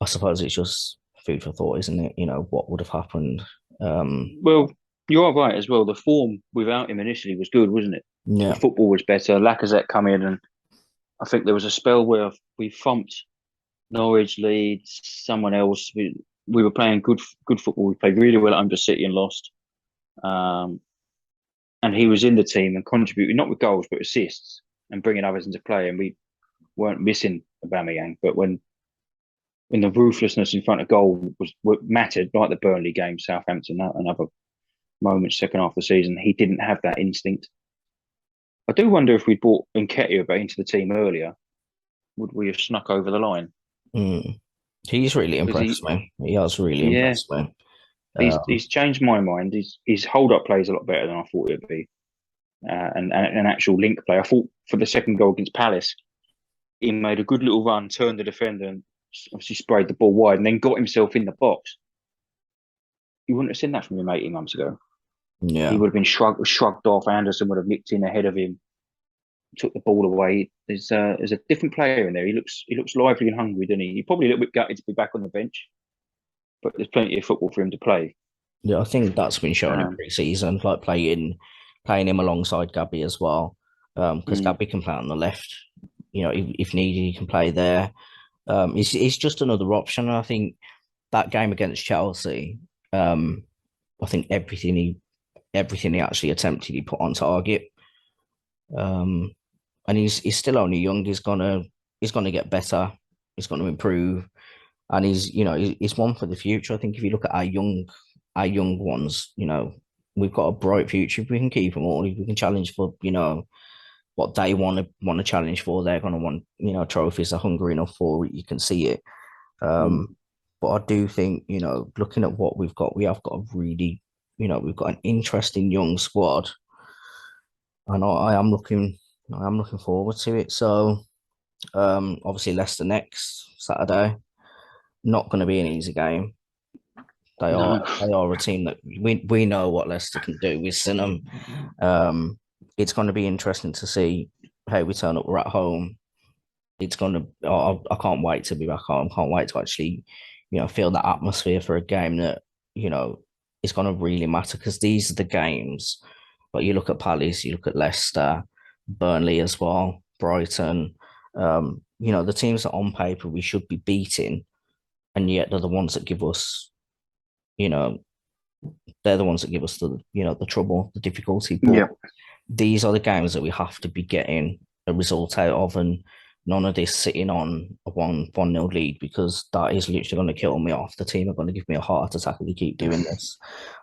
I suppose it's just food for thought, isn't it? What would have happened? Well, you are right as well. The form without him initially was good, wasn't it? The Yeah, football was better. Lacazette come in, and I think there was a spell where we thumped Norwich, Leeds, someone else. We were playing good football. We played really well under City and lost. Um, and he was in the team and contributing not with goals but assists and bringing others into play. And we weren't missing Aubameyang, but when the ruthlessness in front of goal was what mattered, like the Burnley game, Southampton, and other moments second half of the season, he didn't have that instinct. I do wonder if we brought Nketiah back into the team earlier, would we have snuck over the line? mm. He's really Because impressed me. He has really yeah, impressed me. he's changed my mind. His hold up play is a lot better than I thought it'd be, and an actual link play. I thought for the second goal against Palace, he made a good little run, turned the defender, and obviously sprayed the ball wide, and then got himself in the box. You wouldn't have seen that from him 18 months ago. He Yeah, would have been shrugged off. Anderson would have nicked in ahead of him, took the ball away. There's a different player in there. He looks lively and hungry, doesn't he? He's probably a little bit gutted to be back on the bench, but there's plenty of football for him to play. yeah. I think that's been shown in Um, pre-season, like playing him alongside Gabby as well. Because mm, Gabby can play on the left. If needed, he can play there. It's just another option. And I think that game against Chelsea, I think everything he actually attempted, he put on target. Um, and he's still only young. He's gonna get better. He's going to improve, and he's one for the future. I think if you look at our young ones, we've got a bright future. If we can keep them all, if we can challenge for what they want to challenge for, they're going to want trophies. They're hungry enough for it. You can see it. mm. But I do think looking at what we've got, we have got a really we've got an interesting young squad, and I am looking forward to it. So obviously Leicester next Saturday. Not going to be an easy game. They are No. they are a team that we know what Leicester can do. We've seen them. It's going to be interesting to see how we turn up. We're at home. It's going to. I can't wait to be back home. Can't wait to actually, feel that atmosphere for a game that is going to really matter because these are the games. But you look at Palace, you look at Leicester, Burnley as well, Brighton. The teams that on paper we should be beating, and yet they're the ones that give us, you know, they're the ones that give us the trouble, the difficulty. But Yeah. these are the games that we have to be getting a result out of, and none of this sitting on a one nil lead because that is literally going to kill me off. The team are going to give me a heart attack if we keep doing this.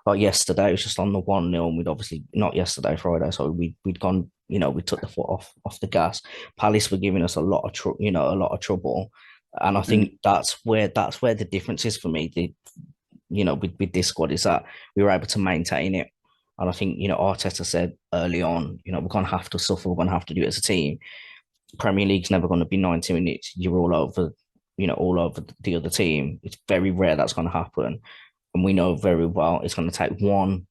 Like yesterday, it was just on the 1-0, and we'd obviously not yesterday, Friday. So we'd gone, we took the foot off the gas. Palace were giving us a lot of trouble, and I Mm. think that's where the difference is for me. With this squad is that we were able to maintain it. And I think, Arteta said early on, we're going to have to suffer. We're going to have to do it as a team. Premier League's never going to be 90 minutes. You're all over, all over the other team. It's very rare that's going to happen, and we know very well it's going to take one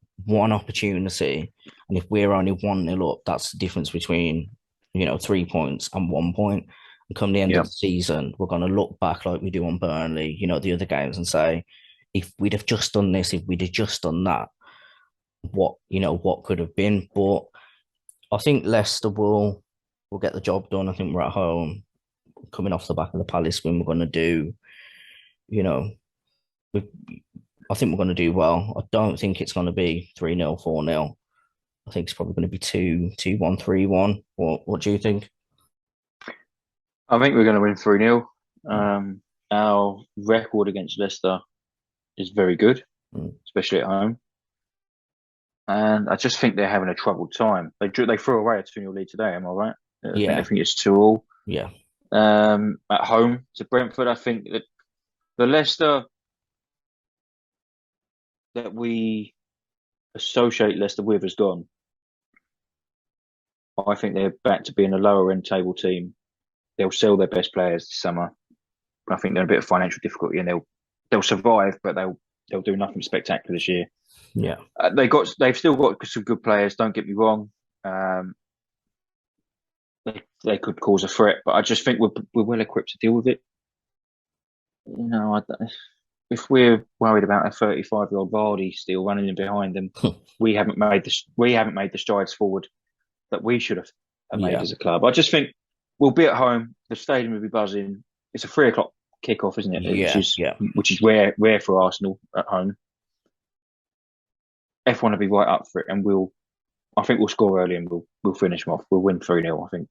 opportunity, and if we're only 1-0 up, that's the difference between 3 points and 1 point. And come the end Yeah. of the season, we're going to look back like we do on Burnley, the other games, and say, if we'd have just done this, if we'd have just done that, what could have been. But I think Leicester will get the job done. I think we're at home, coming off the back of the Palace win. We're going to do, we I think we're going to do well. I don't think it's going to be 3-0, 4-0. I think it's probably going to be 2-1, 3-1. What do you think? I think we're going to win 3-0. Our record against Leicester is very good, especially at home. And I just think they're having a troubled time. They threw away a 2-0 lead today, am I right? Yeah. I think it's 2-2. Yeah. At home to Brentford, I think that the Leicester that we associate Leicester with has gone. I think they're back to being a lower end table team. They'll sell their best players this summer. I think they're in a bit of financial difficulty, and they'll survive, but they'll do nothing spectacular this year. Yeah, they've still got some good players. Don't get me wrong. They could cause a threat, but I just think we're well equipped to deal with it. If we're worried about a 35-year-old Vardy still running in behind them, we haven't made the strides forward that we should have made as a club. I just think we'll be at home. The stadium will be buzzing. It's a 3 o'clock kickoff, isn't it? Yeah, which is rare for Arsenal at home. F1 will be right up for it, and I think we'll score early and we'll finish them off. We'll win 3-0. I think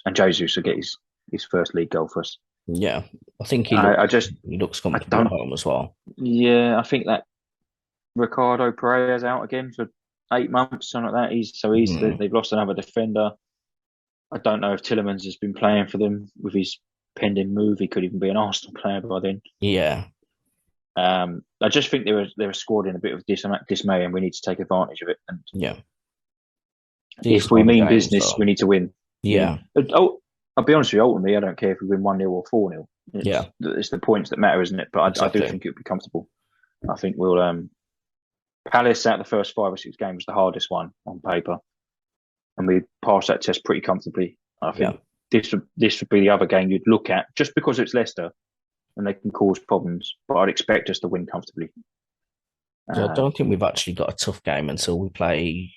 and Jesus will get his first league goal for us. Yeah, I think he looks comfortable at home as well. Yeah, I think that Ricardo Pereira's out again for 8 months, something like that. They've lost another defender. I don't know if Tielemans has been playing for them with his pending move. He could even be an Arsenal player by then. Yeah. I just think they're a squad in a bit of dismay, and we need to take advantage of it. And yeah, if we mean business, we need to win. Yeah. I'll be honest with you. Ultimately, I don't care if we win 1-0 or 4-0. It's the points that matter, isn't it? But exactly. I do think it would be comfortable. I think we'll. Palace out the first 5 or 6 games was the hardest one on paper, and we passed that test pretty comfortably. I think this would be the other game you'd look at, just because it's Leicester and they can cause problems. But I'd expect us to win comfortably. I don't think we've actually got a tough game until we play.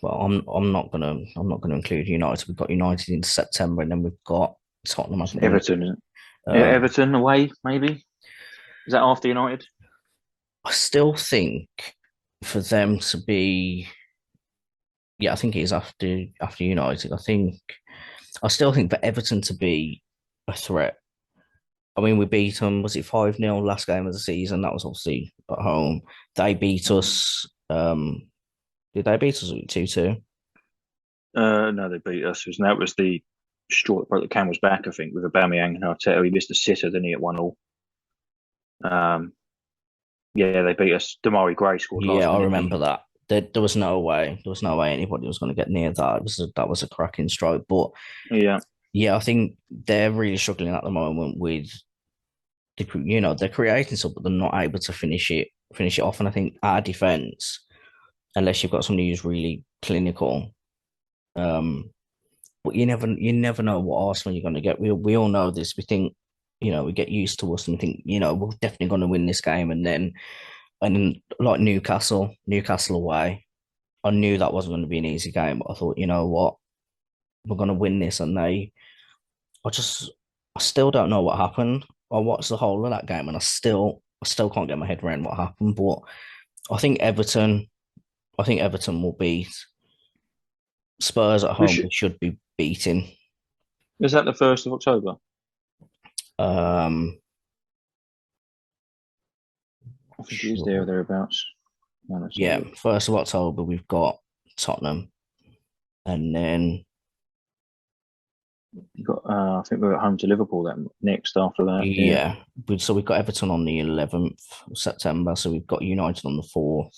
Well, I'm not gonna include United. We've got United in September, and then we've got Tottenham. Everton, isn't it? Everton away, maybe. Is that after United? I still think for them to be, I think it is after United. I still think for Everton to be a threat. I mean, we beat them. Was it 5-0 last game of the season? That was obviously at home. They beat us. Did they beat us 2-2? No, they beat us. That was the straw that broke the camel's back, I think, with Aubameyang and Arteta. He missed a sitter, didn't he, at 1-1. They beat us. Damari Gray scored last minute. I remember that. There was no way. There was no way anybody was going to get near that. That was a cracking strike. But I think they're really struggling at the moment with they're creating something, but they're not able to finish it off. And I think our defense, unless you've got somebody who's really clinical, but you never know what Arsenal you're going to get. We all know this. We think we get used to us and think we're definitely going to win this game, and then like Newcastle away, I knew that wasn't going to be an easy game, but I thought, you know what, we're going to win this, and I still don't know what happened. I watched the whole of that game, and I still can't get my head around what happened. But I think Everton will beat Spurs at home. We should be beating. Is that the 1st of October? I think it is there or thereabouts. No, 1st of October we've got Tottenham, and then you've got. I think we're at home to Liverpool then next after that. So we've got Everton on the 11th of September. So we've got United on the 4th,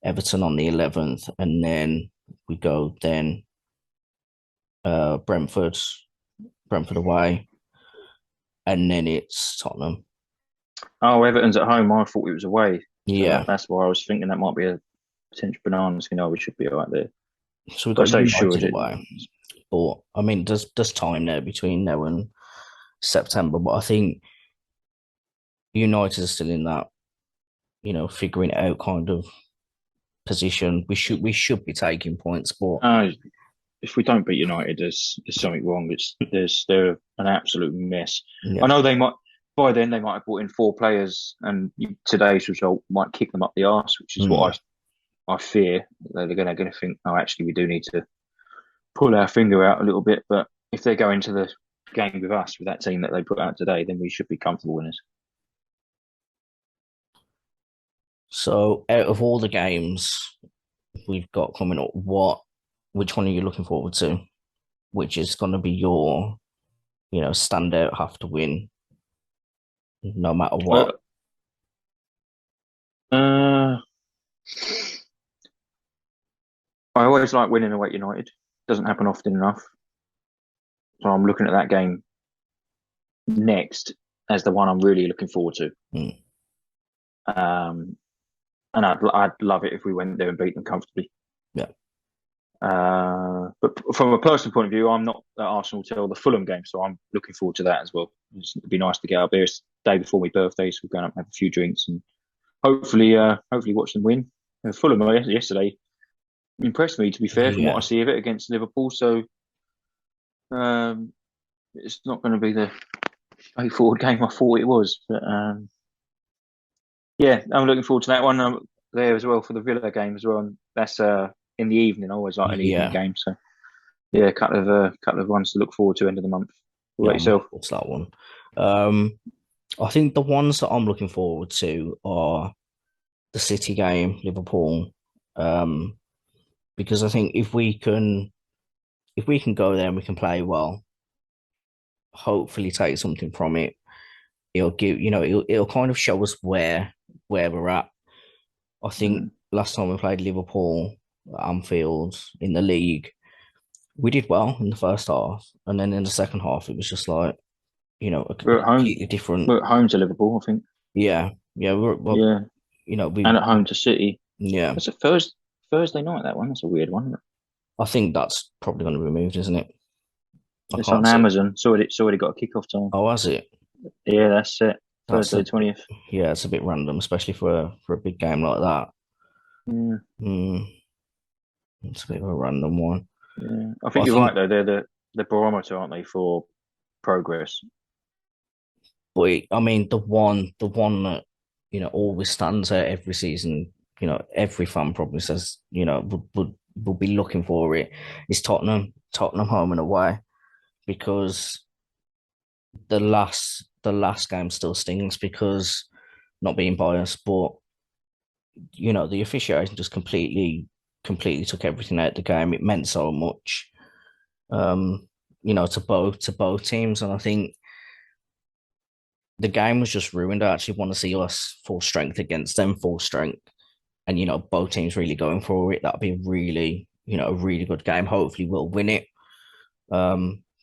Everton on the 11th, and then we go Brentford away. and then it's Tottenham. Oh, Everton's at home. I thought it was away. So Yeah. that's why I was thinking that might be a potential banana skin. Oh, we should be all right there. So we've But got so sure United it. away. But I mean, there's time there between now and September. But I think United is still in that, figuring it out kind of position. We should be taking points, but If we don't beat United, there's something wrong. They're an absolute mess. yeah, I know they might by then they might have brought in 4 players, and today's result might kick them up the arse, which is what I fear. They're going to think, oh, actually, we do need to pull our finger out a little bit. But if they go into the game with us with that team that they put out today, then we should be comfortable winners. So out of all the games we've got coming up, which one are you looking forward to? Which is going to be your, standout, have to win, no matter what? I always like winning away at United. Doesn't happen often enough. So I'm looking at that game next as the one I'm really looking forward to. Mm. And I'd love it if we went there and beat them comfortably. Yeah. But from a personal point of view, I'm not at Arsenal till the Fulham game, so I'm looking forward to that as well. It'd be nice to get out there. It's the day before my birthday, so we're going up and have a few drinks and hopefully watch them win. Fulham yesterday impressed me, to be fair, from what I see of it against Liverpool. So it's not going to be the straightforward game I thought it was, but yeah, I'm looking forward to that one. I'm there as well for the Villa game as well, and that's in the evening. I always like an evening game, so yeah, a couple of ones to look forward to end of the month. What about yourself? What's that one? I think the ones that I'm looking forward to are the City game, Liverpool, because I think if we can go there and we can play well, hopefully take something from it. It'll give it'll kind of show us where we're at. I think last time we played Liverpool at Anfield in the league, we did well in the first half, and then in the second half it was just like, a completely different. We're at home to Liverpool, I think. Yeah. And at home to City. Yeah, it's a Thursday night. That one. That's a weird one. I think that's probably going to be removed, isn't it? It's on Amazon. It's already got a kickoff time. Oh, has it? Yeah, that's it. Thursday 20th. Yeah, it's a bit random, especially for a big game like that. Yeah. It's a bit of a random one. Yeah, I think you're right though. They're the barometer, aren't they, for progress? But I mean, the one that always stands out every season. Every fan probably says would be looking for it is Tottenham home and away, because the last game still stings, because, not being biased, but the officiating just completely took everything out of the game. It meant so much, to both teams, and I think the game was just ruined. I actually want to see us full strength against them, full strength, and both teams really going for it. That'd be really, a really good game. Hopefully, we'll win it.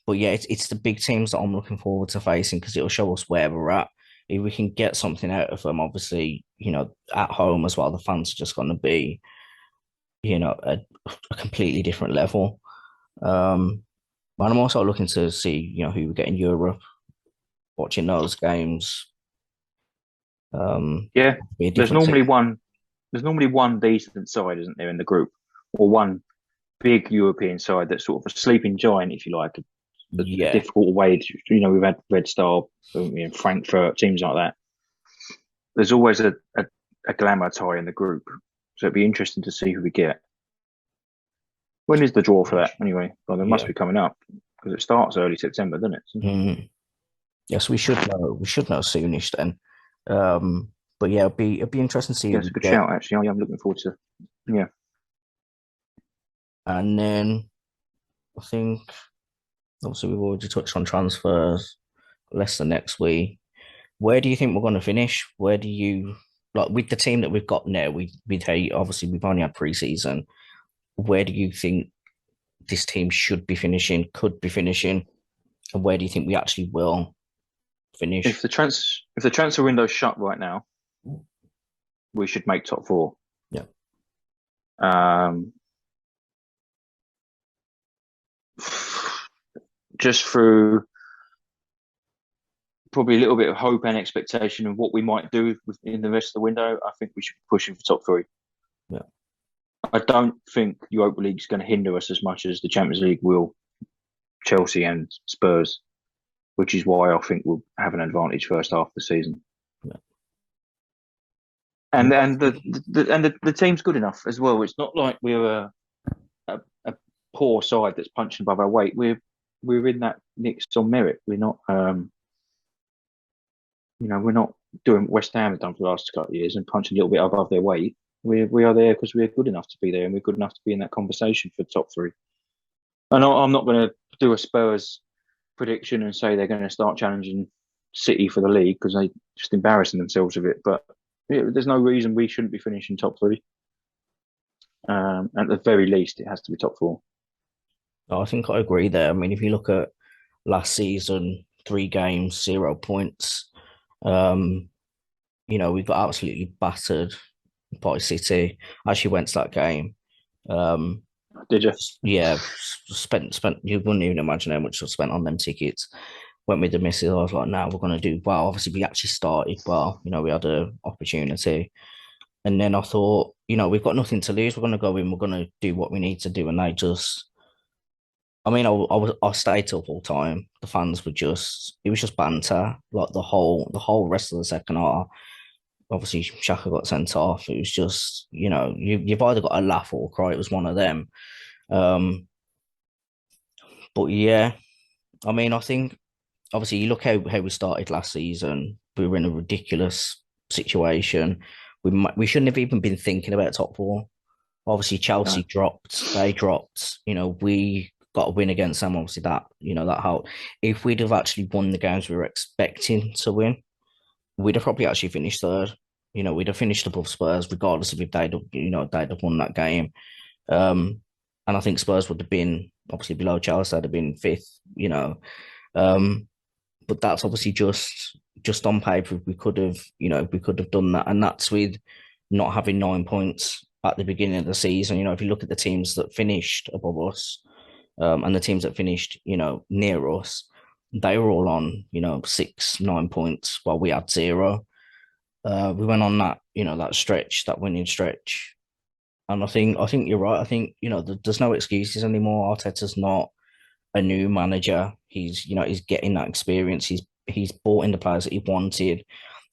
But yeah, it's the big teams that I'm looking forward to facing, because it'll show us where we're at. If we can get something out of them, obviously, at home as well, the fans are just going to be, a completely different level. But I'm also looking to see, who we get in Europe, watching those games. Yeah, there's normally one decent side, isn't there, in the group, or one big European side that's sort of a sleeping giant, if you like. A difficult away. We've had Red Star, Frankfurt, teams like that. There's always a glamour tie in the group, so it'd be interesting to see who we get. When is the draw for that anyway? Well, it must be coming up, because it starts early September, doesn't it? Yes, we should know. We should know soonish then. But yeah, it'd be interesting to see. Yeah, it's a good shout, actually. I'm looking forward to. Yeah. And then I think, obviously, we've already touched on transfers. Leicester next week. Where do you think we're going to finish? Where do you, like, with the team that we've got now? Obviously we've only had pre-season. Where do you think this team should be finishing, could be finishing, and where do you think we actually will? finish. If the transfer window's shut right now, we should make top four. Yeah. Just through probably a little bit of hope and expectation of what we might do in the rest of the window, I think we should be pushing for top three. Yeah. I don't think Europa League is going to hinder us as much as the Champions League will Chelsea and Spurs, which is why I think we'll have an advantage first half of the season. Yeah. And the team's good enough as well. It's not like we're a poor side that's punching above our weight. We're in that mix on merit. We're not we're not doing what West Ham have done for the last couple of years and punching a little bit above their weight. We are there because we're good enough to be there, and we're good enough to be in that conversation for top three. And I'm not going to do a Spurs prediction and say they're going to start challenging City for the league because they're just embarrassing themselves with it. But there's no reason we shouldn't be finishing top three. At the very least, it has to be top four. I think I agree there. I mean, if you look at last season, 3 games, 0 points. We got absolutely battered by City. I actually went to that game. Did you? Yeah, spent. You wouldn't even imagine how much I spent on them tickets. Went with the missus. I was like, "Now we're going to do well." Obviously, we actually started well. We had an opportunity, and then I thought, we've got nothing to lose. We're going to go in. We're going to do what we need to do, and they just. I mean, I stayed till full time. The fans were it was just banter. Like the whole rest of the second half. Obviously, Xhaka got sent off. It was just, you've either got to laugh or cry. It was one of them. But yeah, I mean, I think obviously you look how we started last season. We were in a ridiculous situation. We shouldn't have even been thinking about top four. Obviously, Chelsea dropped. They dropped. We got a win against them. Obviously, that helped. If we'd have actually won the games we were expecting to win, we'd have probably actually finished third. We'd have finished above Spurs, regardless of if they'd have won that game. And I think Spurs would have been obviously below Chelsea. They'd have been fifth. But that's obviously just on paper. We could have done that, and that's with not having 9 points at the beginning of the season. If you look at the teams that finished above us, and the teams that finished, near us, they were all on, 6, 9 points while we had 0. We went on that, that stretch, that winning stretch. And I think you're right. I think, there's no excuses anymore. Arteta's not a new manager. He's getting that experience. He's brought in the players that he wanted.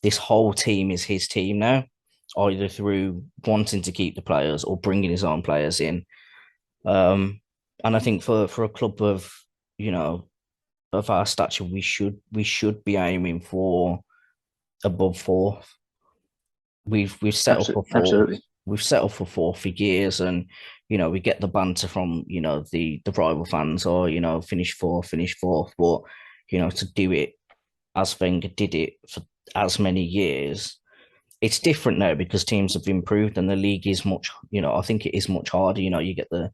This whole team is his team now, either through wanting to keep the players or bringing his own players in. And I think for a club of, of our stature, we should be aiming for above 4th. We've settled for 4th. Absolutely. We've settled for 4th for years, and we get the banter from the rival fans, or finish 4th. But to do it as Wenger did it for as many years, it's different now because teams have improved and the league is much. I think it is much harder. You get the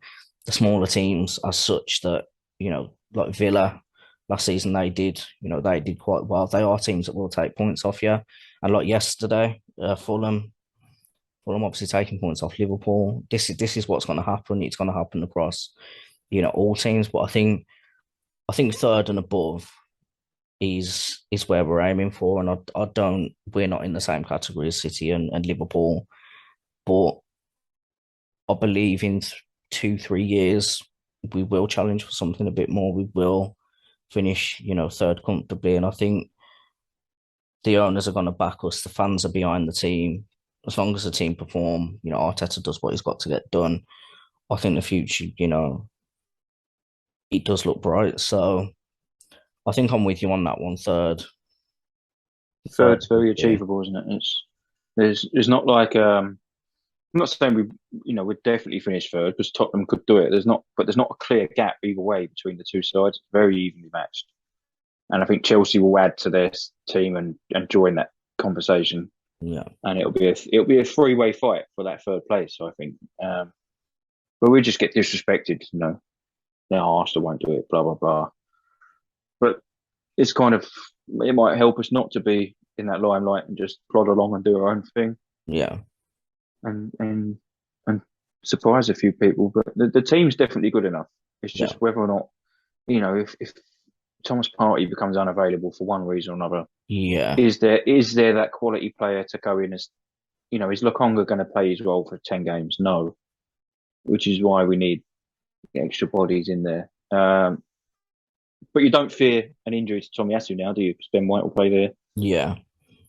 smaller teams as such that like Villa last season they did quite well. They are teams that will take points off you, and like yesterday, Fulham obviously taking points off Liverpool. This is what's going to happen. It's going to happen across all teams, but I think 3rd and above is where we're aiming for, and we're not in the same category as City and Liverpool, but I believe in 2-3 years we will challenge for something a bit more. We will finish 3rd comfortably, and I think the owners are going to back us. The fans are behind the team. As long as the team perform, Arteta does what he's got to get done. I think the future, it does look bright. So I think I'm with you on that one. Third's very achievable, isn't it? It's not like I'm not saying we'd definitely finish 3rd because Tottenham could do it. There's not a clear gap either way between the two sides. It's very evenly matched, and I think Chelsea will add to their team and join that conversation. Yeah, and it'll be a 3-way fight for that 3rd place. I think, but we just get disrespected. Their Arsenal won't do it. Blah blah blah. But it's kind of it might help us not to be in that limelight and just plod along and do our own thing Yeah, and surprise a few people. But the team's definitely good enough. It's yeah, just whether or not, if Thomas Partey becomes unavailable for one reason or another, yeah, is there that quality player to go in as, is Lokonga going to play his role for 10 games? No, which is why we need extra bodies in there. But you don't fear an injury to Tomiyasu now, do you? Because Ben White will play there. yeah,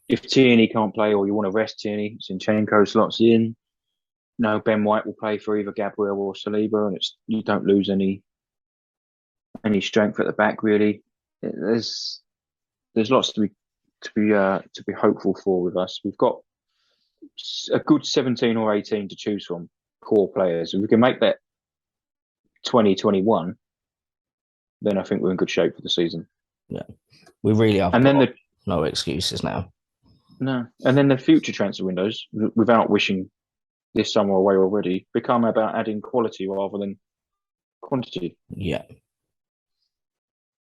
If Tierney can't play or you want to rest Tierney, Zinchenko slots in. No, Ben White will play for either Gabriel or Saliba, and you don't lose any strength at the back really. There's lots to be hopeful for with us. We've got a good 17 or 18 to choose from, core players. If we can make that 2021, then I think we're in good shape for the season. yeah. We really have And got then no excuses now. the future transfer windows, without wishing this summer away already, become about adding quality rather than quantity. Yeah.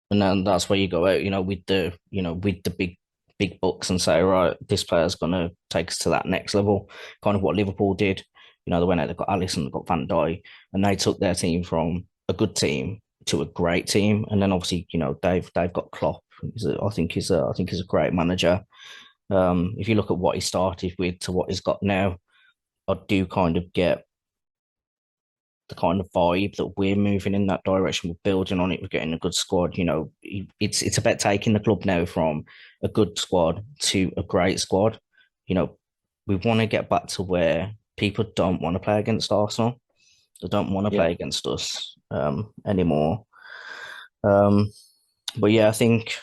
And then that's where you go out, with the big bucks and say, right, this player's gonna take us to that next level. Kind of what Liverpool did. They went out, they got Alisson, they got Van Dijk, and they took their team from a good team to a great team. And then obviously, they've got Klopp. I think he's a great manager. If you look at what he started with to what he's got now, I do kind of get the kind of vibe that we're moving in that direction. We're building on it. We're getting a good squad. It's about taking the club now from a good squad to a great squad. We want to get back to where people don't want to play against Arsenal. They don't want to Yeah. play against us anymore. But yeah, I think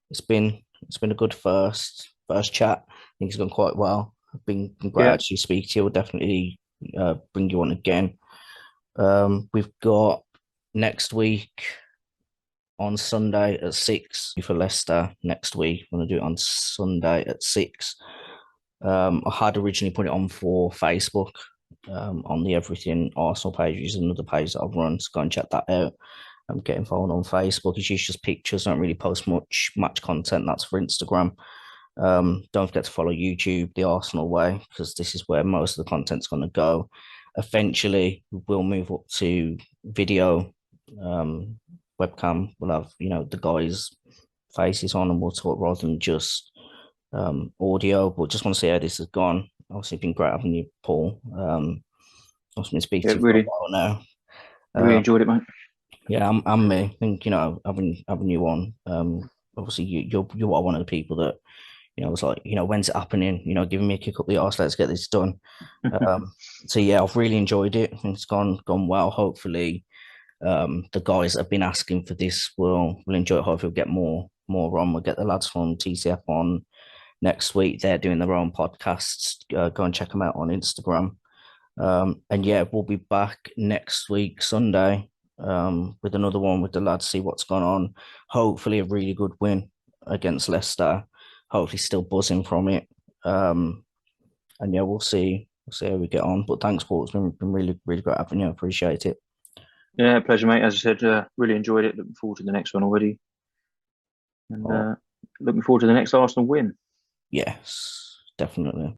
it's been a good first chat. I think it's gone quite well. I've been great Yeah. actually speak to you. We'll definitely bring you on again. We've got next week on Sunday at 6 for Leicester next week. I'm going to do it on Sunday at 6. I had originally put it on for Facebook on the Everything Arsenal page, which is another page that I've run. So go and check that out. I'm getting followed on Facebook. It's usually just pictures. I don't really post much match content. That's for Instagram. Don't forget to follow YouTube, The Arsenal Way, because this is where most of the content's going to go. Eventually, we'll move up to video, webcam. We'll have, the guys' faces on and we'll talk rather than just audio. But just want to see how this has gone. Obviously, it's been great having you, Paul. I've been speaking to you really, for a while now. really enjoyed it, mate. Yeah, I'm me. I think, having you on. Obviously, you're one of the people that, it's like, when's it happening? Giving me a kick up the arse, let's get this done. So yeah, I've really enjoyed it. I think it's gone well. Hopefully, the guys that have been asking for this will enjoy it. Hopefully, we'll get more on. We'll get the lads from TCF on next week. They're doing their own podcasts. Go and check them out on Instagram. And yeah, we'll be back next week, Sunday, with another one with the lads, see what's gone on. Hopefully, a really good win against Leicester. Hopefully, still buzzing from it. And yeah, we'll see how we get on. But thanks, Paul. It's been really, really great having you. I appreciate it. Yeah, pleasure, mate. As I said, really enjoyed it. Looking forward to the next one already. And looking forward to the next Arsenal win. Yes, definitely.